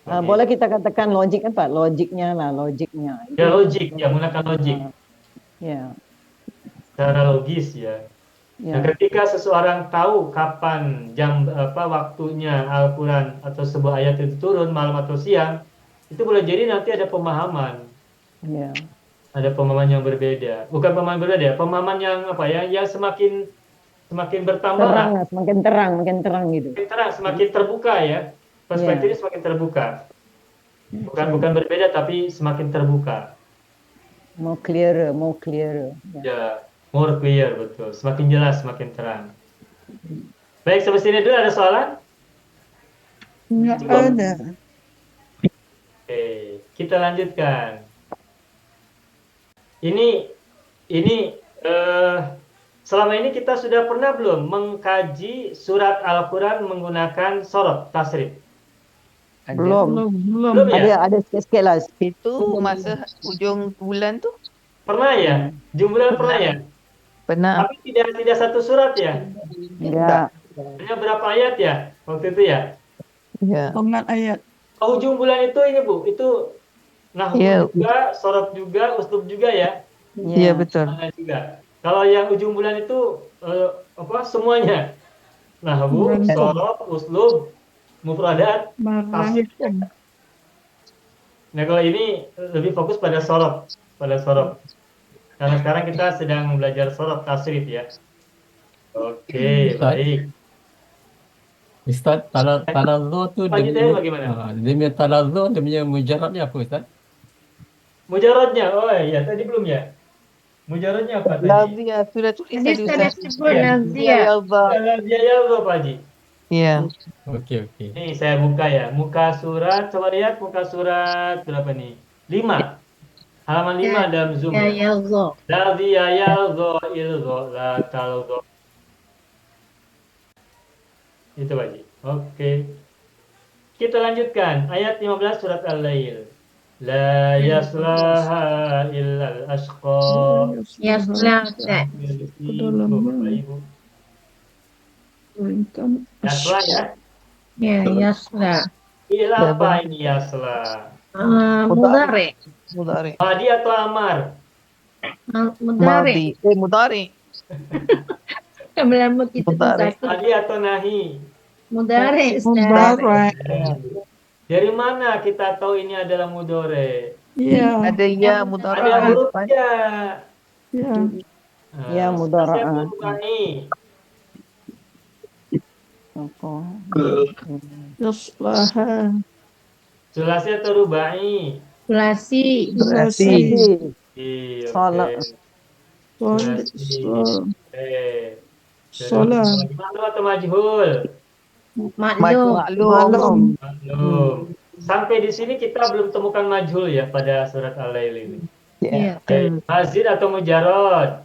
Speaker 2: Boleh kita katakan logik kan Pak? Logiknya.
Speaker 1: Ya logik, ya menggunakan logik.
Speaker 2: Ya.
Speaker 1: Secara logis ya.
Speaker 2: Ya.
Speaker 1: Nah, ketika seseorang tahu kapan waktunya Al-Quran atau sebuah ayat itu turun malam atau siang, itu boleh jadi nanti ada pemahaman.
Speaker 2: Ya.
Speaker 1: Ada pemahaman yang berbeda. Bukan pemahaman berbeda, pemahaman yang yang semakin bertambah.
Speaker 2: Semakin terang gitu.
Speaker 1: Semakin terang, semakin terbuka ya. Perspektifnya semakin terbuka. Bukan berbeda tapi semakin terbuka.
Speaker 2: More clear.
Speaker 1: Ya, more clear, betul. Semakin jelas, semakin terang. Baik, sampai sini dulu ada soalan?
Speaker 7: Enggak
Speaker 1: Cukup.
Speaker 7: ada.
Speaker 1: Oke, kita lanjutkan. Ini selama ini kita sudah pernah belum mengkaji surat Al-Quran menggunakan sorof, tasrif?
Speaker 2: Belum
Speaker 1: ya?
Speaker 2: ada sikit-sikit lah.
Speaker 8: Itu masa ujung bulan tu
Speaker 1: Pernah ya? Jumlah pernah ya?
Speaker 8: pernah.
Speaker 1: Tapi tidak satu surat ya?
Speaker 2: Enggak.
Speaker 1: Hanya berapa ayat ya waktu itu ya?
Speaker 8: Ya.
Speaker 7: Potongan ayat.
Speaker 1: Ujung bulan itu ini Bu, itu nahwu
Speaker 8: Iya.
Speaker 1: juga, sorof juga, uslub juga ya?
Speaker 8: Ya betul.
Speaker 1: Mana juga. Kalau yang ujung bulan itu semuanya? Nahwu, sorof, uslub, mufradat, tafsir. Nah, kalau ini lebih fokus pada sorof, Karena sekarang kita sedang belajar sorof tasrif ya. Oke,
Speaker 6: Ustaz.
Speaker 1: baik.
Speaker 6: Ustaz, talazzu tu
Speaker 1: Pak Haji
Speaker 6: dia
Speaker 1: Tahir
Speaker 6: punya,
Speaker 1: bagaimana?
Speaker 6: dia punya talazzu, dia punya mujarradnya apa Ustaz?
Speaker 1: Mujaradnya, oh iya, tadi belum ya? Mujaradnya apa tadi?
Speaker 8: Lazia sudah tulis
Speaker 4: Tadi
Speaker 8: tadi
Speaker 4: sudah
Speaker 8: Ustaz.
Speaker 4: sebut
Speaker 1: Iya.
Speaker 8: Lazia
Speaker 4: Nazia.
Speaker 8: yalza.
Speaker 1: Dia ya, Pak Haji.
Speaker 8: Ya.
Speaker 6: Okey, okey.
Speaker 1: Nih, saya buka ya. Muka surat, coba lihat muka surat berapa nih? 5. Halaman 5 dalam Zoom
Speaker 4: Ya
Speaker 1: ya.
Speaker 4: yalzo.
Speaker 1: Lazia yalzo ilzo la talzo. Itu Pak Haji. Oke. Kita lanjutkan ayat 15 surat Al-Lail. La yaslaha illal ashqa.
Speaker 4: Yasla Ustaz.
Speaker 1: Ibu. Yasla ya.
Speaker 4: Ya yasla.
Speaker 1: Iya apa ini yasla?
Speaker 4: Mudhari.
Speaker 8: Mudhari.
Speaker 1: Madi atau amar?
Speaker 4: Mudhari.
Speaker 8: Mudhari.
Speaker 4: Lama kita tu
Speaker 8: Mudhari.
Speaker 4: satu.
Speaker 1: Madi atau nahi?
Speaker 4: Mudhari Ustaz.
Speaker 7: Mubarak.
Speaker 1: Dari mana kita tahu ini adalah mudore?
Speaker 7: Ya.
Speaker 8: Ada ya
Speaker 1: Ada
Speaker 8: mudhari.
Speaker 1: huruf ya.
Speaker 7: Ya.
Speaker 2: Ya, mudhara'ah.
Speaker 1: Saya berubahi.
Speaker 7: Yaslaha.
Speaker 1: Sulasi atau rubai?
Speaker 4: Sulasi.
Speaker 7: Sulasi.
Speaker 1: Iya,
Speaker 2: Salat.
Speaker 7: Salat.
Speaker 1: Maklum atau majhul?
Speaker 4: Maklum.
Speaker 7: Maklum.
Speaker 1: Maklum. Sampai di sini kita belum temukan majhul ya pada surat Al-Lail ini.
Speaker 4: Ya.
Speaker 1: Mazid atau mujarrad?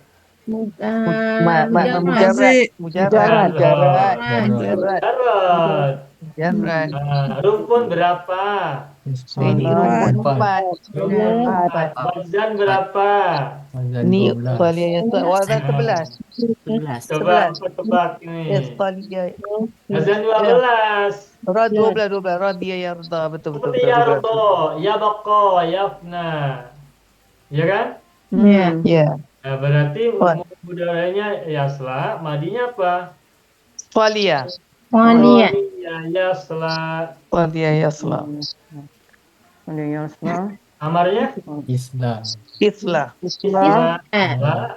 Speaker 8: Mujarrad.
Speaker 7: Mazik.
Speaker 8: Mujarrad.
Speaker 1: Mujarrad.
Speaker 8: Mujarrad.
Speaker 1: Rumpun berapa?
Speaker 8: Ini rumpun 4.
Speaker 1: Wazan berapa?
Speaker 8: Ni Talia yang wazan 11.
Speaker 5: 11.
Speaker 1: Coba tebak ini.
Speaker 8: Talia.
Speaker 1: Wazan 12.
Speaker 8: Rad 12. Rad dia ya rada. Betul.
Speaker 1: Seperti ya rodo, ya bako, yafna. Ya kan?
Speaker 4: Ya.
Speaker 8: Ya.
Speaker 1: Nah, berarti mudaranya yasla, madinya apa?
Speaker 8: Talia.
Speaker 4: Walia.
Speaker 1: Yasla.
Speaker 8: Talia yasla.
Speaker 1: Amarnya?
Speaker 6: Islam.
Speaker 8: Islah.
Speaker 1: Isla.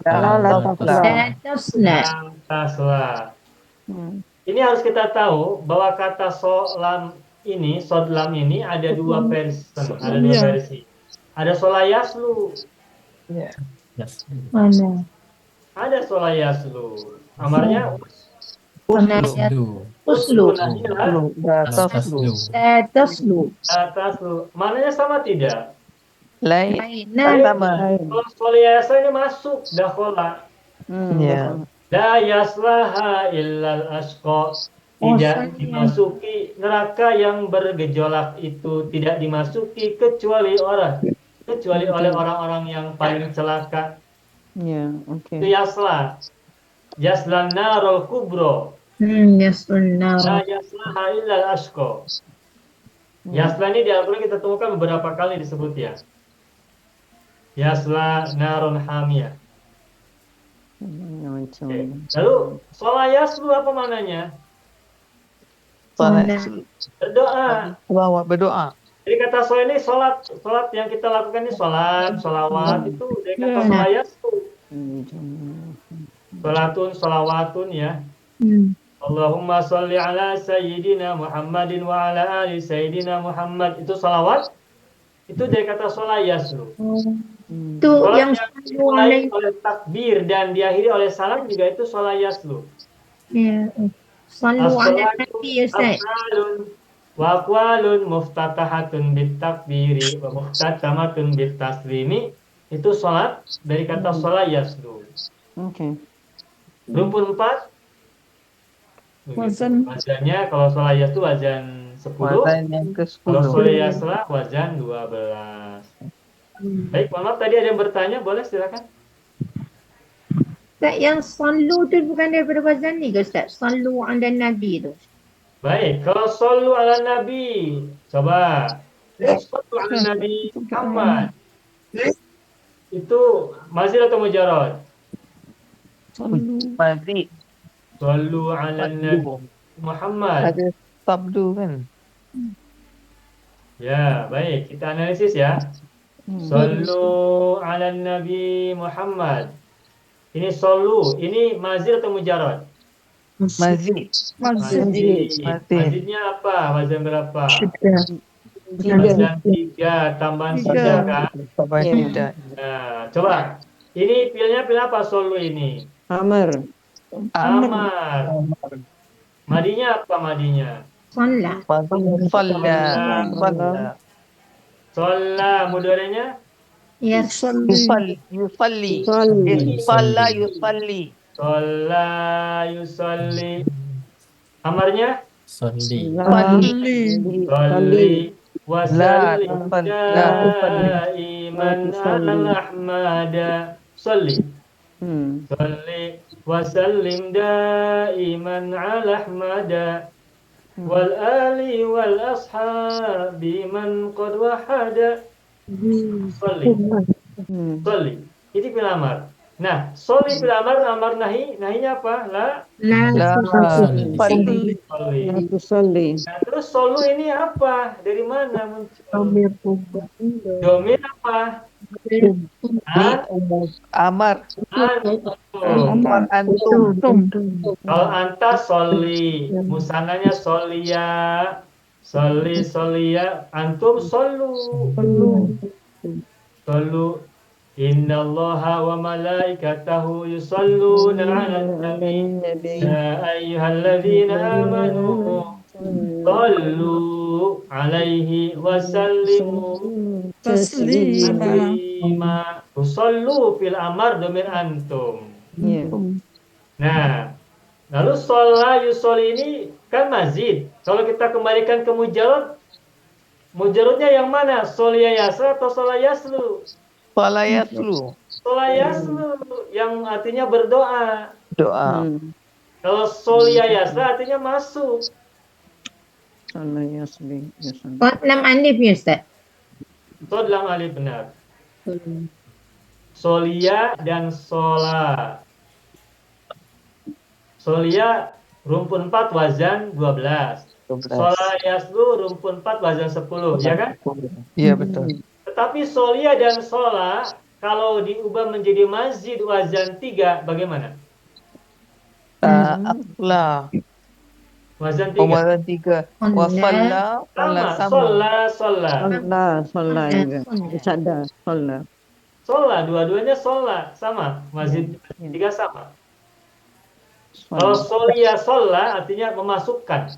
Speaker 4: Tasla.
Speaker 1: Tasla. Ini harus kita tahu bahwa kata solam ini, sodlam ini ada dua versi. Ada solayaslu,
Speaker 6: Yes.
Speaker 4: Mana?
Speaker 1: ada solayaslu. Amarnya
Speaker 6: Tasdu.
Speaker 4: Uslu.
Speaker 6: Tasdu.
Speaker 4: Taslu.
Speaker 1: taslu. Mananya sama tidak?
Speaker 8: Lain.
Speaker 4: Nah,
Speaker 8: Sama.
Speaker 1: Kalau solayasa ini masuk dakhola.
Speaker 8: Ya.
Speaker 1: La yaslaha illal ashqa. Tidak dimasuki neraka yang bergejolak itu tidak dimasuki kecuali oleh orang-orang yang paling celaka.
Speaker 2: Ya,
Speaker 1: Itu yasla. Yaslan narul kubro.
Speaker 4: Yasunnar.
Speaker 1: La yaslaha illal ashqa. Yasla ini di Al-Quran kita temukan beberapa kali disebut ya. Yasla narun hamiyah. Oke. Lalu solayaslu apa mananya? Berdoa.
Speaker 8: Berdoa.
Speaker 1: Jadi kata sholat ini sholat yang kita lakukan ini sholawat itu dari kata solayaslu. Sholawatun ya. Allahumma sholli ala sayyidina Muhammadin wa ala ali sayyidina Muhammad. Itu sholawat. Itu dari kata solayaslu.
Speaker 4: Itu yang
Speaker 1: dimulai oleh takbir dan diakhiri oleh salam juga itu solayaslu.
Speaker 4: Ya. Sallu ala Nabi Ustaz.
Speaker 1: Wa aqwalun muftatahatun bitakbiri wa muftatamatun bitaslimi. Itu salat dari kata solayaslu.
Speaker 2: Oke.
Speaker 1: Rumpun 4. Wazannya kalau solayas itu wazan 10.
Speaker 8: Wazan yang
Speaker 1: Kalau
Speaker 8: ke-10.
Speaker 1: solayaslah wazan 12. Baik, maaf tadi ada yang bertanya, boleh silakan.
Speaker 4: Ustaz, yang sallu tu bukan daripada wazan ni ke Ustaz? Sallu ala Nabi tu.
Speaker 1: Baik, kalau sallu ala Nabi, coba. Sallu ala Nabi Muhammad. Itu mazid atau mujarrad?
Speaker 8: Mazid.
Speaker 1: Sallu ala Nabi Muhammad.
Speaker 8: Ada sabdu kan?
Speaker 1: Ya, baik. Kita analisis ya. Sallu ala Nabi Muhammad. Ini sallu. Ini mazid atau mujarad?
Speaker 8: Mazid.
Speaker 7: Masjid.
Speaker 8: Mazid.
Speaker 1: Mazidnya apa? Wazan berapa?
Speaker 2: Tiga.
Speaker 1: Wazan 3, tambahan
Speaker 7: Tiga.
Speaker 1: 3 kan?
Speaker 8: Tambah
Speaker 2: Ya.
Speaker 8: tidak.
Speaker 1: Nah, coba. Ini pilnya pil apa sallu ini?
Speaker 2: Amr.
Speaker 1: Amar. Madinya apa madinya?
Speaker 4: Solat.
Speaker 8: Mazid. Falla. Falla.
Speaker 1: Sholla. Mudorenya?
Speaker 7: Yusalli.
Speaker 8: Yusalli.
Speaker 2: Yusalli.
Speaker 8: Falla yufalli.
Speaker 1: Sholla yusolli. Amarnya?
Speaker 6: Salli.
Speaker 8: Salli.
Speaker 1: Sholli
Speaker 8: La
Speaker 1: wasallim
Speaker 8: tufalli.
Speaker 1: daiman ala ahmada. Sholli. Sholli wasallim daiman ala ahmada. Wal ali wal ashabi man qad wahada. Sholli. Sholli. Itu fil amar. Nah, sholli fil amar, amar nahi, nahinya apa? La
Speaker 8: La
Speaker 6: Salli.
Speaker 8: tufalli.
Speaker 1: sholli.
Speaker 2: Tusalli.
Speaker 1: Nah, terus solu ini apa? Dari mana muncul? Domir apa?
Speaker 8: Amar.
Speaker 1: Antum.
Speaker 8: Antum.
Speaker 1: Kalau anta soli, musananya solia, soli solia, antum solu. Solu. Innallaha wa malaikatahu yusalluna 'alan nabi. Ya ayyuhalladzina amanu sallu 'alaihi wa sallimu
Speaker 7: Taslima.
Speaker 1: taslima. Tusallu fil amar domir antum.
Speaker 2: Ya.
Speaker 1: Nah, lalu sholla yusoli ini kan mazid. Kalau kita kembalikan ke mujarad, mujaradnya yang mana? Sholia yasra atau shola yaslu?
Speaker 8: Falla yaslu.
Speaker 1: Shola yaslu yang artinya berdoa.
Speaker 8: Doa.
Speaker 1: Kalau sholia yasra artinya masuk.
Speaker 2: Allah yasli.
Speaker 4: Kot 6 alif ya Ustaz.
Speaker 1: Sod lam alif benar. Solia dan sola. Solia rumpun 4 wazan 12. Sola yaslu rumpun 4 wazan 10, ya kan?
Speaker 8: Iya betul.
Speaker 1: Tetapi solia dan sola kalau diubah menjadi mazid wazan 3 bagaimana?
Speaker 8: Akla.
Speaker 1: Wazan 3.
Speaker 8: Pemahaman 3. Wasalla.
Speaker 1: Sama,
Speaker 8: Sama.
Speaker 1: sola, sola.
Speaker 2: Sola juga. Sada. Sola.
Speaker 1: Sola, dua-duanya sola, sama. Mazid 3 sama. Kalau solia sola artinya memasukkan.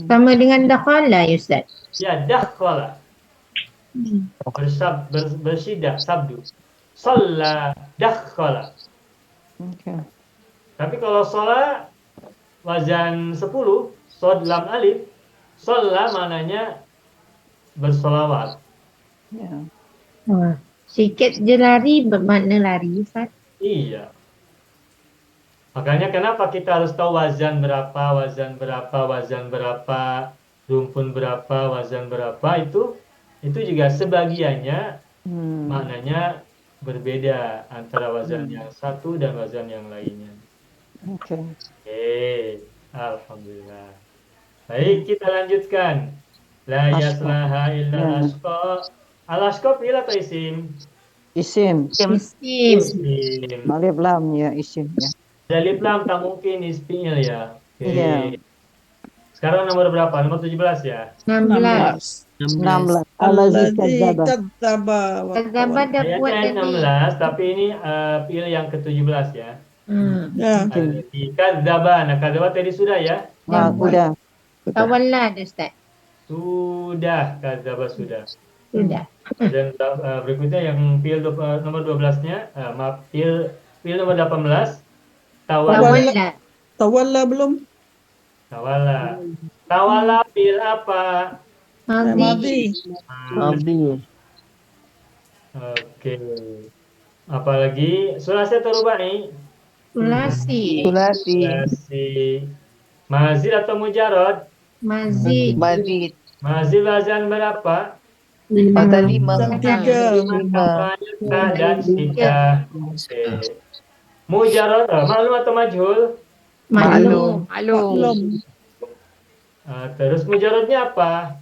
Speaker 4: Sama dengan dakhala ya Ustaz.
Speaker 1: Ya, dakhala. Bersidak, sabdu. Sola, dakhala.
Speaker 2: Oke.
Speaker 1: Tapi kalau sola wazan 10, sod lam alif, sola maknanya bersolawat.
Speaker 2: Ya.
Speaker 4: Wah, sikit je lari bermakna lari Ustaz.
Speaker 1: Iya. Makanya kenapa kita harus tahu wazan berapa, wazan berapa, wazan berapa, rumpun berapa, wazan berapa, itu juga sebagiannya maknanya berbeda antara wazan yang satu dan wazan yang lainnya.
Speaker 2: Oke.
Speaker 1: Alhamdulillah. Baik, kita lanjutkan. La yaslaha illa al-ashqa. Al-ashqa fi'il atau isim?
Speaker 2: Isim.
Speaker 4: Isim.
Speaker 1: Isim.
Speaker 2: Alif lam ya isim ya.
Speaker 1: Alif lam tak mungkin ismil ya. Oke.
Speaker 2: Iya.
Speaker 1: Sekarang nomor berapa? Nomor 17 ya?
Speaker 4: 16.
Speaker 2: 16. Allazi kadzdzaba.
Speaker 4: Kadzdzaba dah buat
Speaker 1: Ayatnya
Speaker 4: tadi.
Speaker 1: 16, tapi ini fi'il yang ke-17 ya.
Speaker 7: Ya.
Speaker 1: Kadzdzaba. Nah, kadzdzaba tadi sudah ya?
Speaker 2: Ah, sudah.
Speaker 4: Tawalla dah Ustaz.
Speaker 1: Sudah, kadzdzaba sudah.
Speaker 4: Sudah.
Speaker 1: Dan berikutnya yang fi'il nomor 12-nya, maaf, fi'il nomor 18,
Speaker 4: Tawalla.
Speaker 7: Tawalla belum?
Speaker 1: tawala. Tawala fi'il apa?
Speaker 4: Madhi.
Speaker 8: Abi.
Speaker 1: Oke. Apalagi sulasi atau rubai?
Speaker 4: Sulasi.
Speaker 8: Sulasi.
Speaker 1: Sulasi. Mazid atau mujarad?
Speaker 4: Mazid.
Speaker 8: Mazid.
Speaker 1: Mazid wazan berapa?
Speaker 8: Pada 5.
Speaker 7: Dan 3.
Speaker 1: Nah, dan 3. Oke. Mujarad, maklum atau majhul?
Speaker 4: Maklum.
Speaker 7: Belum.
Speaker 1: Terus mujaradnya apa?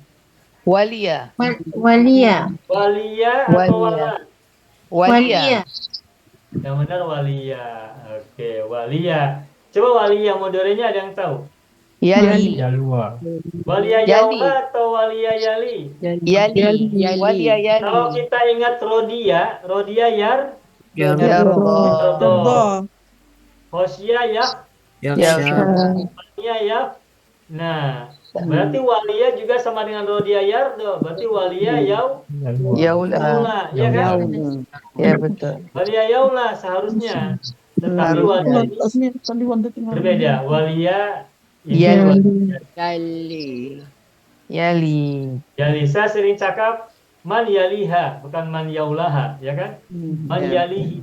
Speaker 8: Walia.
Speaker 4: Walia.
Speaker 1: Walia atau
Speaker 8: Walia.
Speaker 1: wala?
Speaker 8: Walia.
Speaker 1: Yang benar walia. Oke, walia. Coba walia modorenya ada yang tahu?
Speaker 8: Yali.
Speaker 3: Jalua.
Speaker 1: Walia
Speaker 8: Yali.
Speaker 1: yaula atau walia yali?
Speaker 8: Yali. Walia
Speaker 1: Kalau
Speaker 8: yali.
Speaker 1: kita ingat rodia, rodia yar,
Speaker 8: Ya
Speaker 5: Ya
Speaker 8: Allah.
Speaker 7: Allah.
Speaker 1: hosya ya,
Speaker 8: Ya
Speaker 1: walia ya. Nah, berarti walia juga sama dengan rodia yar, berarti walia yau,
Speaker 3: Jalua.
Speaker 8: Yaula.
Speaker 1: yaula, ya kan?
Speaker 8: Ya betul.
Speaker 1: Walia yaula seharusnya. Tetapi
Speaker 8: Harusnya.
Speaker 1: walia ini
Speaker 7: Tasnya tadi wanita tinggal.
Speaker 1: berbeda. Walia ini
Speaker 8: Yali. Yali.
Speaker 1: yali. Saya sering cakap man yaliha, bukan man yaulaha, ya kan? Man yalihi,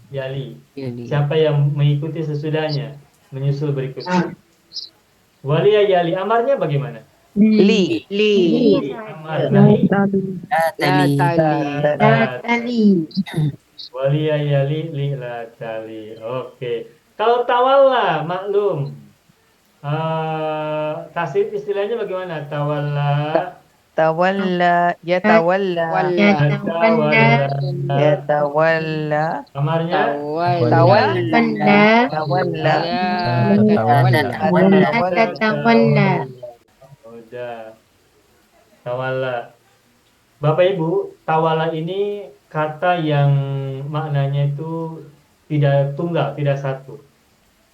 Speaker 1: yali. Siapa yang mengikuti sesudahnya, menyusul berikutnya. Walia yali. Amarnya bagaimana?
Speaker 8: Li.
Speaker 1: Amar nahi.
Speaker 4: Tali.
Speaker 1: Walia yali li la tali. Oke. Kalau tawalla maklum. Tasrif istilahnya bagaimana? Tawalla.
Speaker 8: Tawalla. Ya tawalla. Ya tawalla.
Speaker 1: Amarnya
Speaker 8: Tawalla.
Speaker 4: Tawalla.
Speaker 8: Tawalla.
Speaker 4: Tatawalla.
Speaker 1: Udah. Tawalla. Bapak Ibu, tawalla ini kata yang maknanya itu tidak tunggal, tidak satu.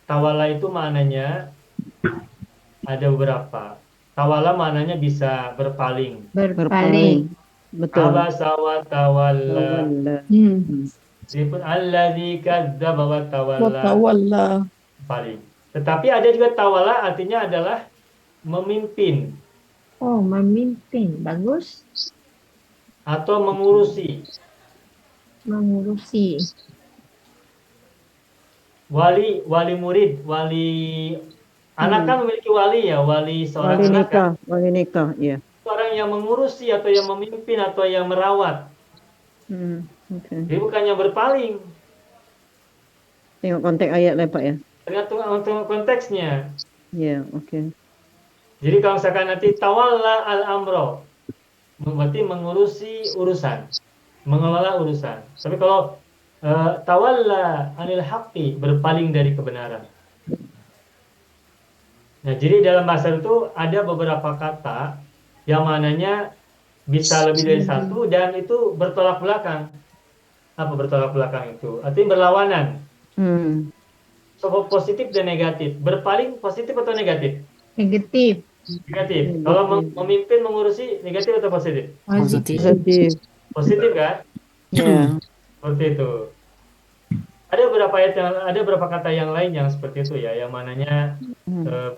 Speaker 1: Tawalla itu maknanya ada beberapa. Tawalla maknanya bisa berpaling.
Speaker 4: Berpaling.
Speaker 2: Betul.
Speaker 1: Abasa wa tawalla.
Speaker 2: Hmm.
Speaker 1: Disebut alladzi kadzdzaba wa tawalla.
Speaker 7: Watawalla.
Speaker 1: Paling. Tetapi ada juga tawalla artinya adalah memimpin
Speaker 4: Oh, memimpin. Bagus.
Speaker 1: atau mengurusi.
Speaker 4: Mengurusi.
Speaker 1: Wali murid, wali anak kan memiliki wali ya, wali seorang
Speaker 2: Wali
Speaker 1: anak kan.
Speaker 2: nikah, wali nikah, ya.
Speaker 1: Orang yang mengurusi atau yang memimpin atau yang merawat.
Speaker 2: Oke.
Speaker 1: Jadi bukan yang berpaling.
Speaker 2: Tengok konteks ayat lah Pak ya.
Speaker 1: Tergantung konteksnya.
Speaker 2: Ya, oke.
Speaker 1: Jadi kalau misalkan nanti tawalla al-amro, berarti mengurusi urusan, mengelola urusan. Tapi kalau tawalla anil haqqi, berpaling dari kebenaran. Nah, jadi dalam bahasa itu ada beberapa kata yang mananya bisa lebih dari satu dan itu bertolak belakang. Apa bertolak belakang itu? Artinya berlawanan. So, positif dan negatif. Berpaling positif atau negatif?
Speaker 4: Negatif.
Speaker 1: Negatif. Kalau memimpin mengurusi negatif atau positif?
Speaker 4: Positif.
Speaker 2: Positif.
Speaker 1: Positif kan?
Speaker 2: Ya.
Speaker 1: Seperti itu. Ada beberapa kata yang lain yang seperti itu ya, yang mananya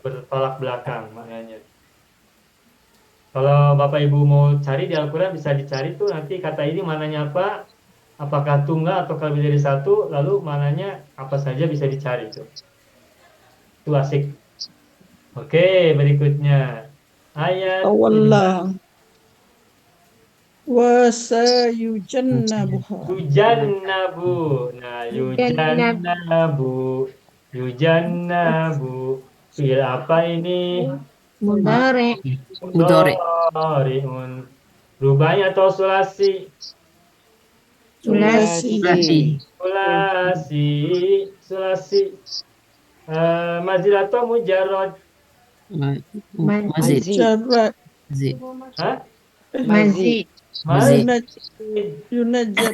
Speaker 1: bertolak belakang maknanya. Kalau Bapak Ibu mau cari di Al-Quran bisa dicari tuh nanti kata ini mananya apa, apakah tunggal atau lebih dari satu, lalu mananya apa saja bisa dicari tuh. Itu asik. Oke, berikutnya ayat
Speaker 7: Tawalla. Wasayujannabuha.
Speaker 1: yujannabu. Nah, yujannabu. Fi'il apa ini?
Speaker 4: Mudhari.
Speaker 1: Mudhari'un. Rubahnya atau sulasi? Sulasi. Mazid atau mujarrad?
Speaker 5: Mazid.
Speaker 7: Jarak.
Speaker 1: Hah?
Speaker 4: Mazid.
Speaker 7: Yunajab.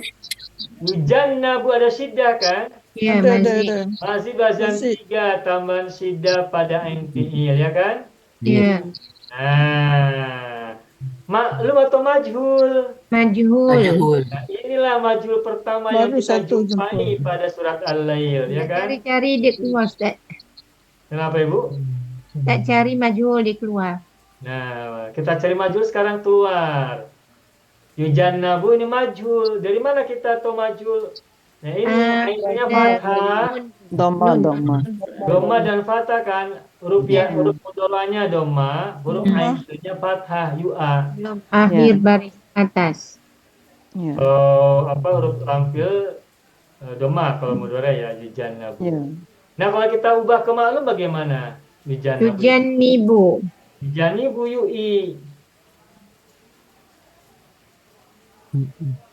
Speaker 1: Yujannabu ada syiddah kan?
Speaker 4: Ya,
Speaker 7: Ada.
Speaker 4: mazid.
Speaker 1: Masih bazan
Speaker 7: Masih.
Speaker 1: 3 tambah syiddah pada ain fi'il ya kan?
Speaker 4: Ya.
Speaker 1: Nah, maklum atau majhul?
Speaker 4: Majhul.
Speaker 1: Nah, inilah majhul pertama yang
Speaker 7: Baru
Speaker 1: kita
Speaker 7: satu
Speaker 1: jumpai pada surat Al-Lail ya kan?
Speaker 4: Cari-cari dia keluar, Ustaz.
Speaker 1: Kenapa Ibu?
Speaker 4: Tak cari majhul dia keluar.
Speaker 1: Nah, kita cari majhul sekarang keluar. Yujannabu ini majhul. Dari mana kita tahu majhul? Nah, ini ainnya fathah.
Speaker 2: Doma.
Speaker 1: Doma dan fathah kan, huruf mudoranya doma, huruf ainnya fathah yu'a.
Speaker 4: Belum akhir baris atas.
Speaker 2: Ya.
Speaker 1: Huruf tampil doma kalau mudore ya yujannabu.
Speaker 2: Ya.
Speaker 1: Nah, kalau kita ubah ke maklum bagaimana? Yujannabu.
Speaker 4: Tujannibu.
Speaker 1: Yujannibu yu'i.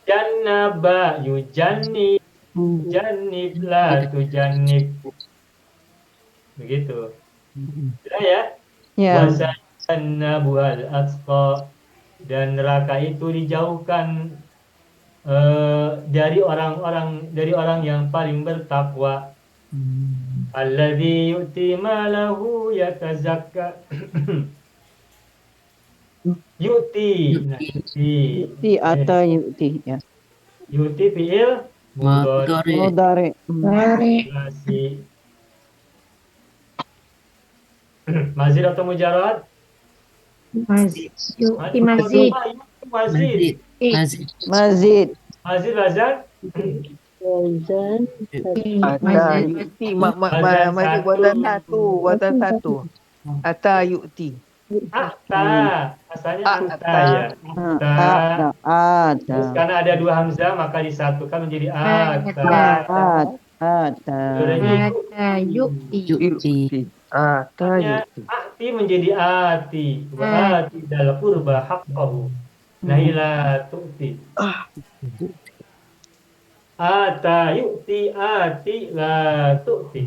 Speaker 1: Jannaba yujannib, jannib la tujannib. Begitu. Sudah ya?
Speaker 2: Ya.
Speaker 1: Wasajannabu al-atqa, dan neraka itu dijauhkan dari orang yang paling bertakwa. Alladzi yu'ti malahu yatazakka. Yu'ti. Nah, yu'ti.
Speaker 2: Yu'ti atau yu'ti. Ya.
Speaker 1: Yu'ti fi'il mudhari.
Speaker 8: Mudhari.
Speaker 2: Mudhari.
Speaker 1: Masih. Mazid atau mujarrad?
Speaker 4: Mazid. Yu'ti mazid.
Speaker 1: Mazid.
Speaker 2: Mazid.
Speaker 1: Mazid Razak?
Speaker 8: Ata yu'ti. Masih wazan satu. Ata yu'ti.
Speaker 1: Akta. Asalnya akta ya. Akta.
Speaker 2: Ada.
Speaker 1: Terus karena ada dua hamzah maka disatukan menjadi akta.
Speaker 2: Ada.
Speaker 1: Sebenarnya
Speaker 4: Ata yu'ti.
Speaker 5: Yu'ti.
Speaker 8: Ata
Speaker 1: Makanya
Speaker 8: yu'ti.
Speaker 1: ati menjadi ati. Wa ati dal qurba haqqahu. Naila tu'ti. Ata yu'ti ati la tu'ti.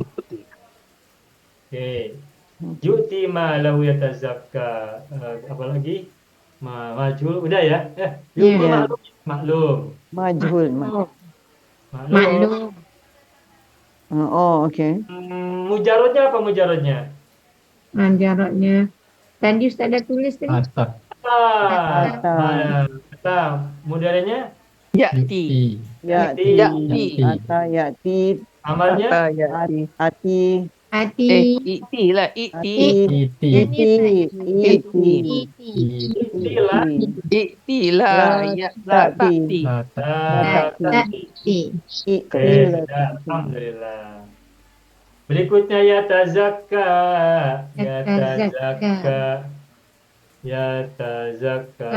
Speaker 1: Oke. Yu'ti ma lahu yatazakka. Apa lagi? Majhul udah ya? Yu'ti
Speaker 2: Iya.
Speaker 1: maklum.
Speaker 2: Majhul.
Speaker 4: Maklum.
Speaker 2: Oh, okay.
Speaker 1: Mujarodnya apa mujarodnya?
Speaker 4: Jaraknya. Tadi Ustaz dah tulis tadi.
Speaker 6: Atak.
Speaker 1: Kata. Mudaranya?
Speaker 8: Ya'ti.
Speaker 2: Ya'ti.
Speaker 8: Ya'ti.
Speaker 2: Ata ya'ti.
Speaker 1: Amalnya?
Speaker 8: Ata ya'ti.
Speaker 2: Ati.
Speaker 4: Ati.
Speaker 8: I'ti lah. I'ti.
Speaker 6: Iti.
Speaker 2: Iti.
Speaker 4: Iti.
Speaker 1: Itilah.
Speaker 8: I'ti lah. Ya la ta'ti.
Speaker 6: Atak.
Speaker 4: Ati.
Speaker 1: Oke, sudah. Alhamdulillah. Berikutnya yatazakka. Yatazakka. Yatazakka.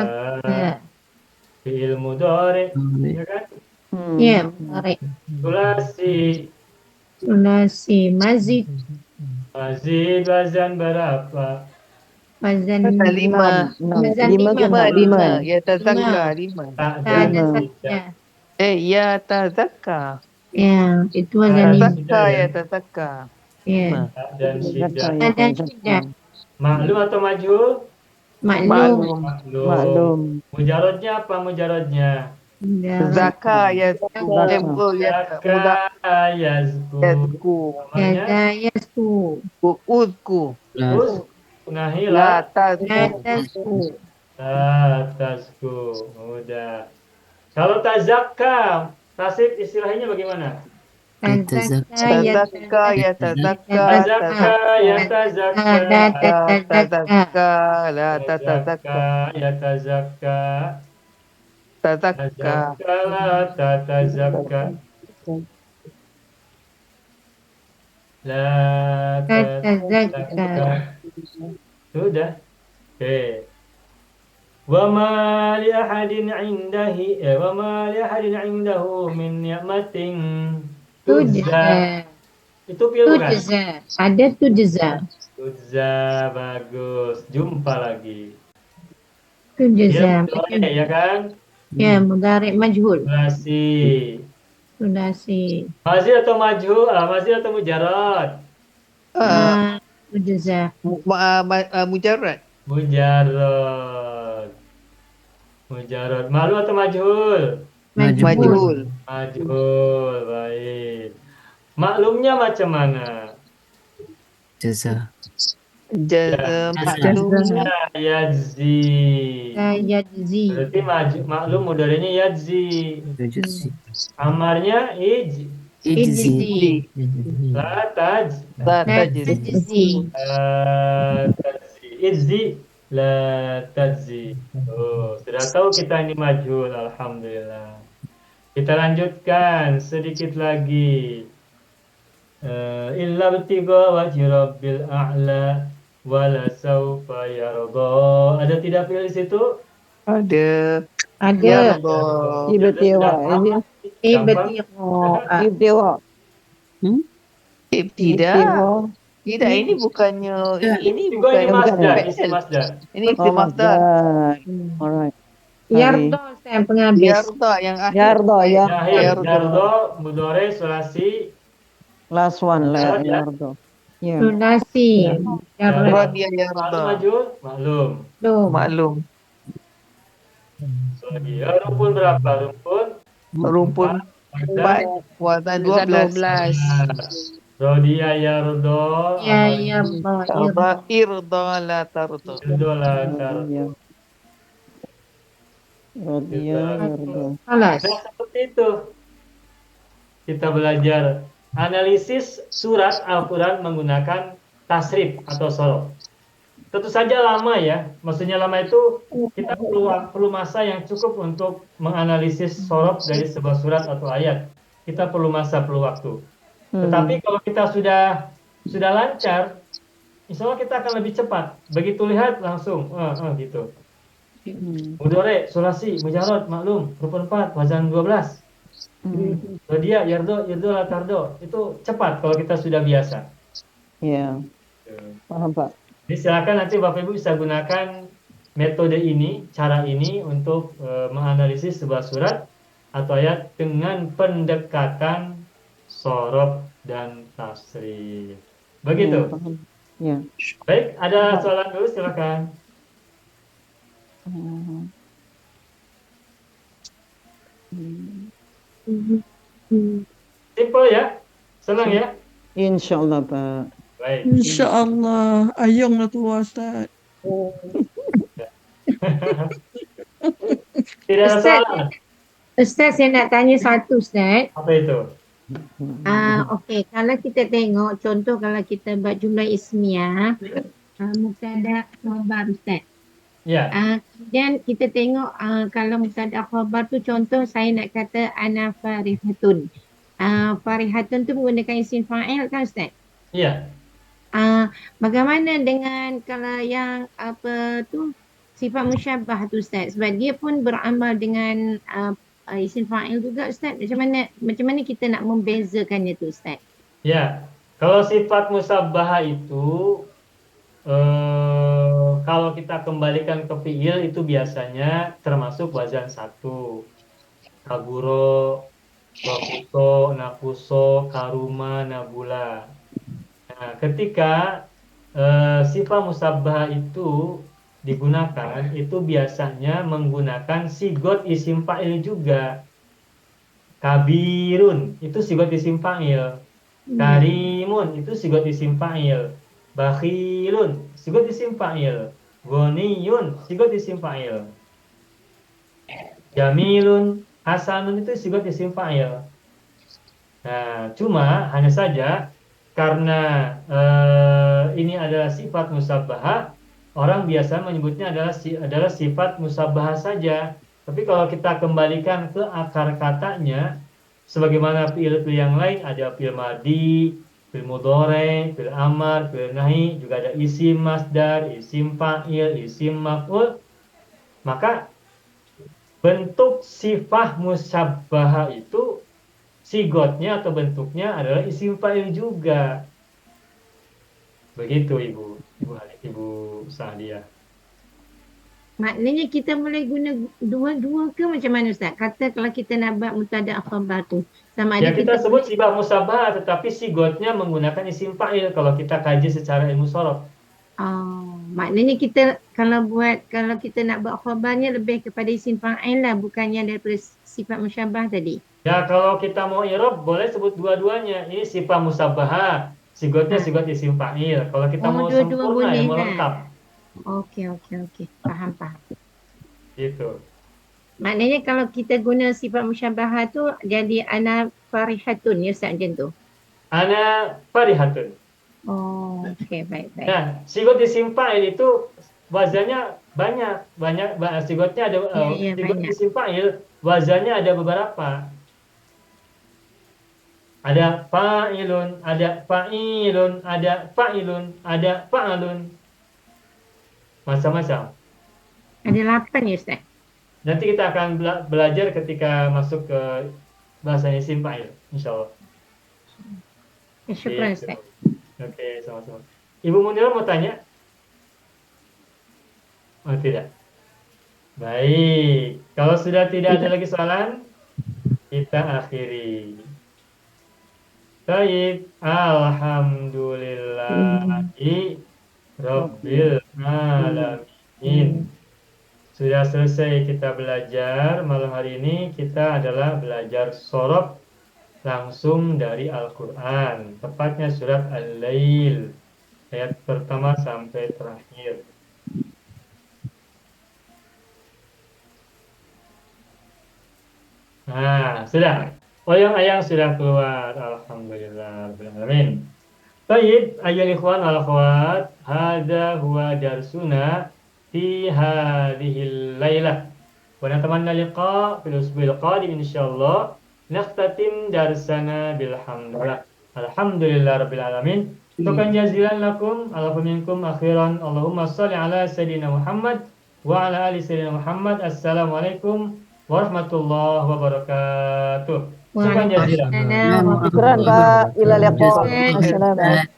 Speaker 1: Fi'il mudhari. Ya kan?
Speaker 4: Ya, baik.
Speaker 1: Sulasi.
Speaker 4: Sulasi mazid.
Speaker 1: Mazid wazan berapa?
Speaker 4: Wazan
Speaker 8: Lima.
Speaker 4: Wazan
Speaker 8: Lima. Ya tazakka. Lima.
Speaker 1: Tak
Speaker 4: Tak ada
Speaker 1: ada.
Speaker 4: saja.
Speaker 8: Ya tazakka.
Speaker 4: Ya, itu wazan lima.
Speaker 8: Tazakka ya tazakka.
Speaker 4: Ya.
Speaker 1: Tak dan syiddah.
Speaker 4: Ada syiddah.
Speaker 1: Maklum atau majhul?
Speaker 4: Maklum.
Speaker 2: Maklum.
Speaker 1: Mujarodnya apa mujarodnya?
Speaker 8: Zaka ya
Speaker 2: Zaka.
Speaker 1: Zaka yazku.
Speaker 8: yazku.
Speaker 1: Namanya
Speaker 4: Jaza yasku.
Speaker 8: Uzku.
Speaker 1: us nahi
Speaker 8: La
Speaker 1: la
Speaker 8: tazku.
Speaker 4: Tasku.
Speaker 1: tasku. Udah. Kalau tazakka, tasib istilahnya bagaimana?
Speaker 8: Tazakka ya tazakka.
Speaker 1: Tazakka ya tazakka.
Speaker 8: Tazakka. La tazakka.
Speaker 1: ya tazakka.
Speaker 8: Tazakka.
Speaker 1: Tazakka la tatazakka. La tatazakka. Sudah. Oke. Wa ma li ahadin indahi wa ma li ahadin indahu min ni'matin tujza.
Speaker 4: Tujza.
Speaker 1: Itu fi'il bukan?
Speaker 4: Tujza. Ada tujza.
Speaker 1: Tujza, bagus. Jumpa lagi.
Speaker 4: Tujza.
Speaker 1: Ya kan?
Speaker 4: Ya, mudhari majhul.
Speaker 1: Sulasi.
Speaker 4: Sulasi.
Speaker 1: Mazid atau majhul? Mazid atau mujarrad?
Speaker 4: Tujza.
Speaker 8: Mujarrad.
Speaker 1: Mujarrad. Mujarrad. Malu atau majhul?
Speaker 8: Majhul.
Speaker 1: Majhul. Baik. Maklumnya macam mana?
Speaker 5: Jaza.
Speaker 8: Maklumnya
Speaker 1: Yadzi.
Speaker 4: Yadzi.
Speaker 1: Berarti maklum mudhari'nya yadzi.
Speaker 5: Yujuzi.
Speaker 1: Amarnya
Speaker 4: Ijzi.
Speaker 1: la taj.
Speaker 8: la tajzi.
Speaker 4: Tajzi.
Speaker 1: Tajzi. Ijzi la tajzi. Oh, sudah tahu kita ini majhul, alhamdulillah. Kita lanjutkan sedikit lagi. Illa btiga wajhi rabbil a'la wala sawfa yarda. Ada tidak fi'il di situ?
Speaker 8: Ada.
Speaker 4: Ada.
Speaker 8: Ya Allah.
Speaker 2: Ibtiwa.
Speaker 4: Ibtiqa.
Speaker 2: Ibtiwa.
Speaker 8: Tidak. Tidak, ini bukannya ini
Speaker 1: Tiga ini
Speaker 8: bukan
Speaker 1: masdar,
Speaker 8: fi'il.
Speaker 1: isim masdar.
Speaker 8: Ini isim masdar.
Speaker 2: Alright.
Speaker 4: Yardo Ustaz penghabis.
Speaker 8: Yarda yang akhir.
Speaker 2: Yarda, ya.
Speaker 1: Zahir,
Speaker 8: Yardo.
Speaker 1: yardo, mudore, sulasi,
Speaker 2: Last one,
Speaker 1: Yarda.
Speaker 2: Yarda. Ya.
Speaker 4: Sulasi. Yardo.
Speaker 8: Radia
Speaker 1: maklum
Speaker 8: yarda.
Speaker 1: maju, maklum.
Speaker 8: Maklum.
Speaker 1: Lagi, ya, rumpun berapa?
Speaker 8: Rumpun 4 kuadrat 12.
Speaker 1: Rodia yardo,
Speaker 4: Ya,
Speaker 1: apa
Speaker 4: ya,
Speaker 1: lagi?
Speaker 8: Tarda irda la tarda.
Speaker 1: Yardo lah,
Speaker 2: Rodiya. Rodiya, Yarda.
Speaker 4: Alas.
Speaker 1: Nah, seperti itu. Kita belajar analisis surat Al-Quran menggunakan tasrif atau sorof. Tentu saja lama ya. Maksudnya lama itu kita perlu masa yang cukup untuk menganalisis sorof dari sebuah surat atau ayat. Kita perlu masa, perlu waktu. Tetapi kalau kita sudah lancar, insya Allah kita akan lebih cepat. Begitu lihat langsung, gitu. Mudore, sulasi, mujarod, maklum, rukun 4, wazan 12. Rodia, yardo, la tardo. Itu cepat kalau kita sudah biasa.
Speaker 2: Ya, paham Pak.
Speaker 1: Jadi silakan nanti Bapak Ibu bisa gunakan metode ini, cara ini untuk menganalisis sebuah surat atau ayat dengan pendekatan sorof dan tasrif. Begitu.
Speaker 2: Ya, paham. Ya.
Speaker 1: Baik, ada soalan dulu silakan. Simple ya, senang ya.
Speaker 2: Insya Allah Pak.
Speaker 1: Baik.
Speaker 7: InsyaAllah. Ayung lah tu Ustaz.
Speaker 1: Tidak ada
Speaker 4: Ustaz.
Speaker 1: soalan.
Speaker 4: Ustaz, saya nak tanya satu Ustaz.
Speaker 1: Apa itu?
Speaker 4: Okey, kalau kita tengok contoh kalau kita buat jumlah ismiah, mubtada khabar Ustaz.
Speaker 1: Ya.
Speaker 4: Kemudian kita tengok kalau mubtada khabar tu contoh saya nak kata ana farihatun. Farihatun tu menggunakan isim fa'il kan Ustaz?
Speaker 1: Iya.
Speaker 4: Bagaimana dengan kalau yang apa tu sifat musyabbah tu Ustaz? Sebab dia pun beramal dengan isim fa'il juga Ustaz. Macam mana kita nak membezakannya tu Ustaz?
Speaker 1: Ya. Kalau sifat musabbah itu kalau kita kembalikan ke fiil itu biasanya termasuk wazan 1. Kaguro, bakuto, nakuso, karuma, nabula. Nah, ketika sifat musabbah itu digunakan, itu biasanya menggunakan sigot isim fa'il juga. Kabirun, itu sigot isim fa'il. Karimun, itu sigot isim fa'il. Bakhilun, sigot isim fa'il. Ghaniyun, sigot isim fa'il. Jamilun, hasanun, itu sigot isim fa'il. Nah, cuma hanya saja karena ini adalah sifat musabbahah, orang biasa menyebutnya adalah sifat musabbahah saja. Tapi kalau kita kembalikan ke akar katanya, sebagaimana fiil-fiil yang lain, ada fiil madi, fiil mudhari, fiil amar, fiil nahi, juga ada isim masdar, isim fa'il, isim maf'ul. Maka bentuk sifat musabbahah itu sigotnya atau bentuknya adalah isim fa'il juga. Begitu Ibu Sahdia.
Speaker 4: Maknanya kita boleh guna dua-dua ke macam mana Ustaz? Kata kalau kita nak buat mubtada khabar tu. Sama
Speaker 1: Ya
Speaker 4: ada
Speaker 1: kita
Speaker 4: kita
Speaker 1: sebut sifat musabbahah tetapi sigotnya menggunakan isim fa'il kalau kita kaji secara ilmu shorof.
Speaker 4: maknanya kita kalau kita nak buat khabarnya lebih kepada isim fa'il lah, bukannya daripada sifat musyabbah tadi.
Speaker 1: Ya kalau kita mau i'rab boleh sebut dua-duanya. Ini sifat musabbahah, sigotnya sigot isim fa'il. Kalau kita mau
Speaker 4: dua-dua
Speaker 1: sempurna
Speaker 4: boleh
Speaker 1: yang mau
Speaker 4: kan?
Speaker 1: lengkap.
Speaker 4: Okey. Faham.
Speaker 1: Gitu.
Speaker 4: Maknanya kalau kita guna sifat musyabbahah tu jadi ana farihatun ya Ustaz macam tu.
Speaker 1: Ana farihatun.
Speaker 4: Okey, baik.
Speaker 1: Nah, sigot isim fa'il itu wazannya banyak sigotnya ada sigot
Speaker 4: banyak.
Speaker 1: isim fa'il wazannya ada beberapa. Ada fa'ilun, ada fa'ilun, ada fa'ilun, ada fa'alun. Macam-macam.
Speaker 4: Ada 8 ya Ustaz.
Speaker 1: Nanti kita akan belajar ketika masuk ke bahasa isim fa'il, insyaallah.
Speaker 4: Syukran Ustaz.
Speaker 1: Oke, sama-sama. Ibu Munira mau tanya? Oh, tidak. Baik, kalau sudah tidak ada lagi soalan, kita akhiri. Baik, alhamdulillahi rabbil alamin. Sudah selesai kita belajar. Malam hari ini kita adalah belajar sorof langsung dari Al-Quran. Tepatnya surat Al-Lail, ayat pertama sampai terakhir. Nah, sudah. Oyong-oyong sudah keluar. Alhamdulillah. Alamin. Baik, ayol ikhwan wal akhwat, hadza huwa darsuna fi hadhil lailah. Wa natamanna liqa fil usbu'il qadim insyaallah. Naftatim darsana bilhamdulillah. Alhamdulillah rabbil alamin. Syukran jazilan lakum ala minkum akhiran. Allahumma shalli ala sayyidina Muhammad wa ala ali sayyidina Muhammad. Assalamualaikum warahmatullahi wabarakatuh. Syukran jazilan.
Speaker 8: Syukran Pak. Ila liqa. Assalamualaikum.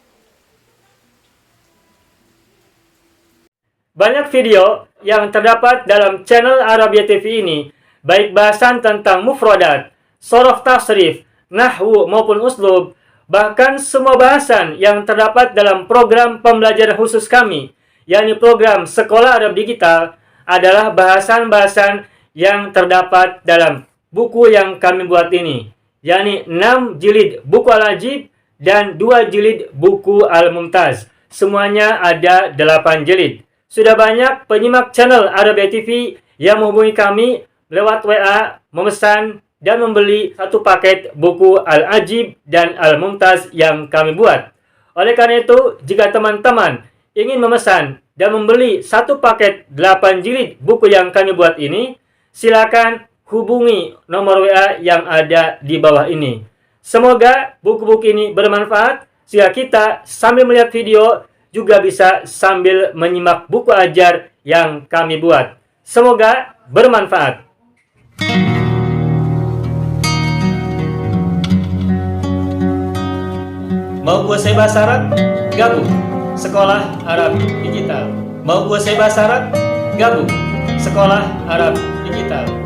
Speaker 1: Banyak video yang terdapat dalam channel Arabia TV ini, baik bahasan tentang mufradat, sorof tasrif, nahwu maupun uslub, bahkan semua bahasan yang terdapat dalam program pembelajaran khusus kami, yakni program Sekolah Arab Digital, adalah bahasan-bahasan yang terdapat dalam buku yang kami buat ini, yakni 6 jilid buku Al-Ajib dan 2 jilid buku Al-Mumtaz. Semuanya ada 8 jilid. Sudah banyak penyimak channel Arabia TV yang menghubungi kami lewat WA, memesan dan membeli satu paket buku Al-Ajib dan Al-Mumtaz yang kami buat. Oleh karena itu, jika teman-teman ingin memesan dan membeli satu paket 8 jilid buku yang kami buat ini, silakan hubungi nomor WA yang ada di bawah ini. Semoga buku-buku ini bermanfaat sehingga kita sambil melihat video juga bisa sambil menyimak buku ajar yang kami buat. Semoga bermanfaat. Mau kuasai bahasa Arab? Gabung Sekolah Arab Digital. Mau kuasai bahasa Arab? Gabung Sekolah Arab Digital.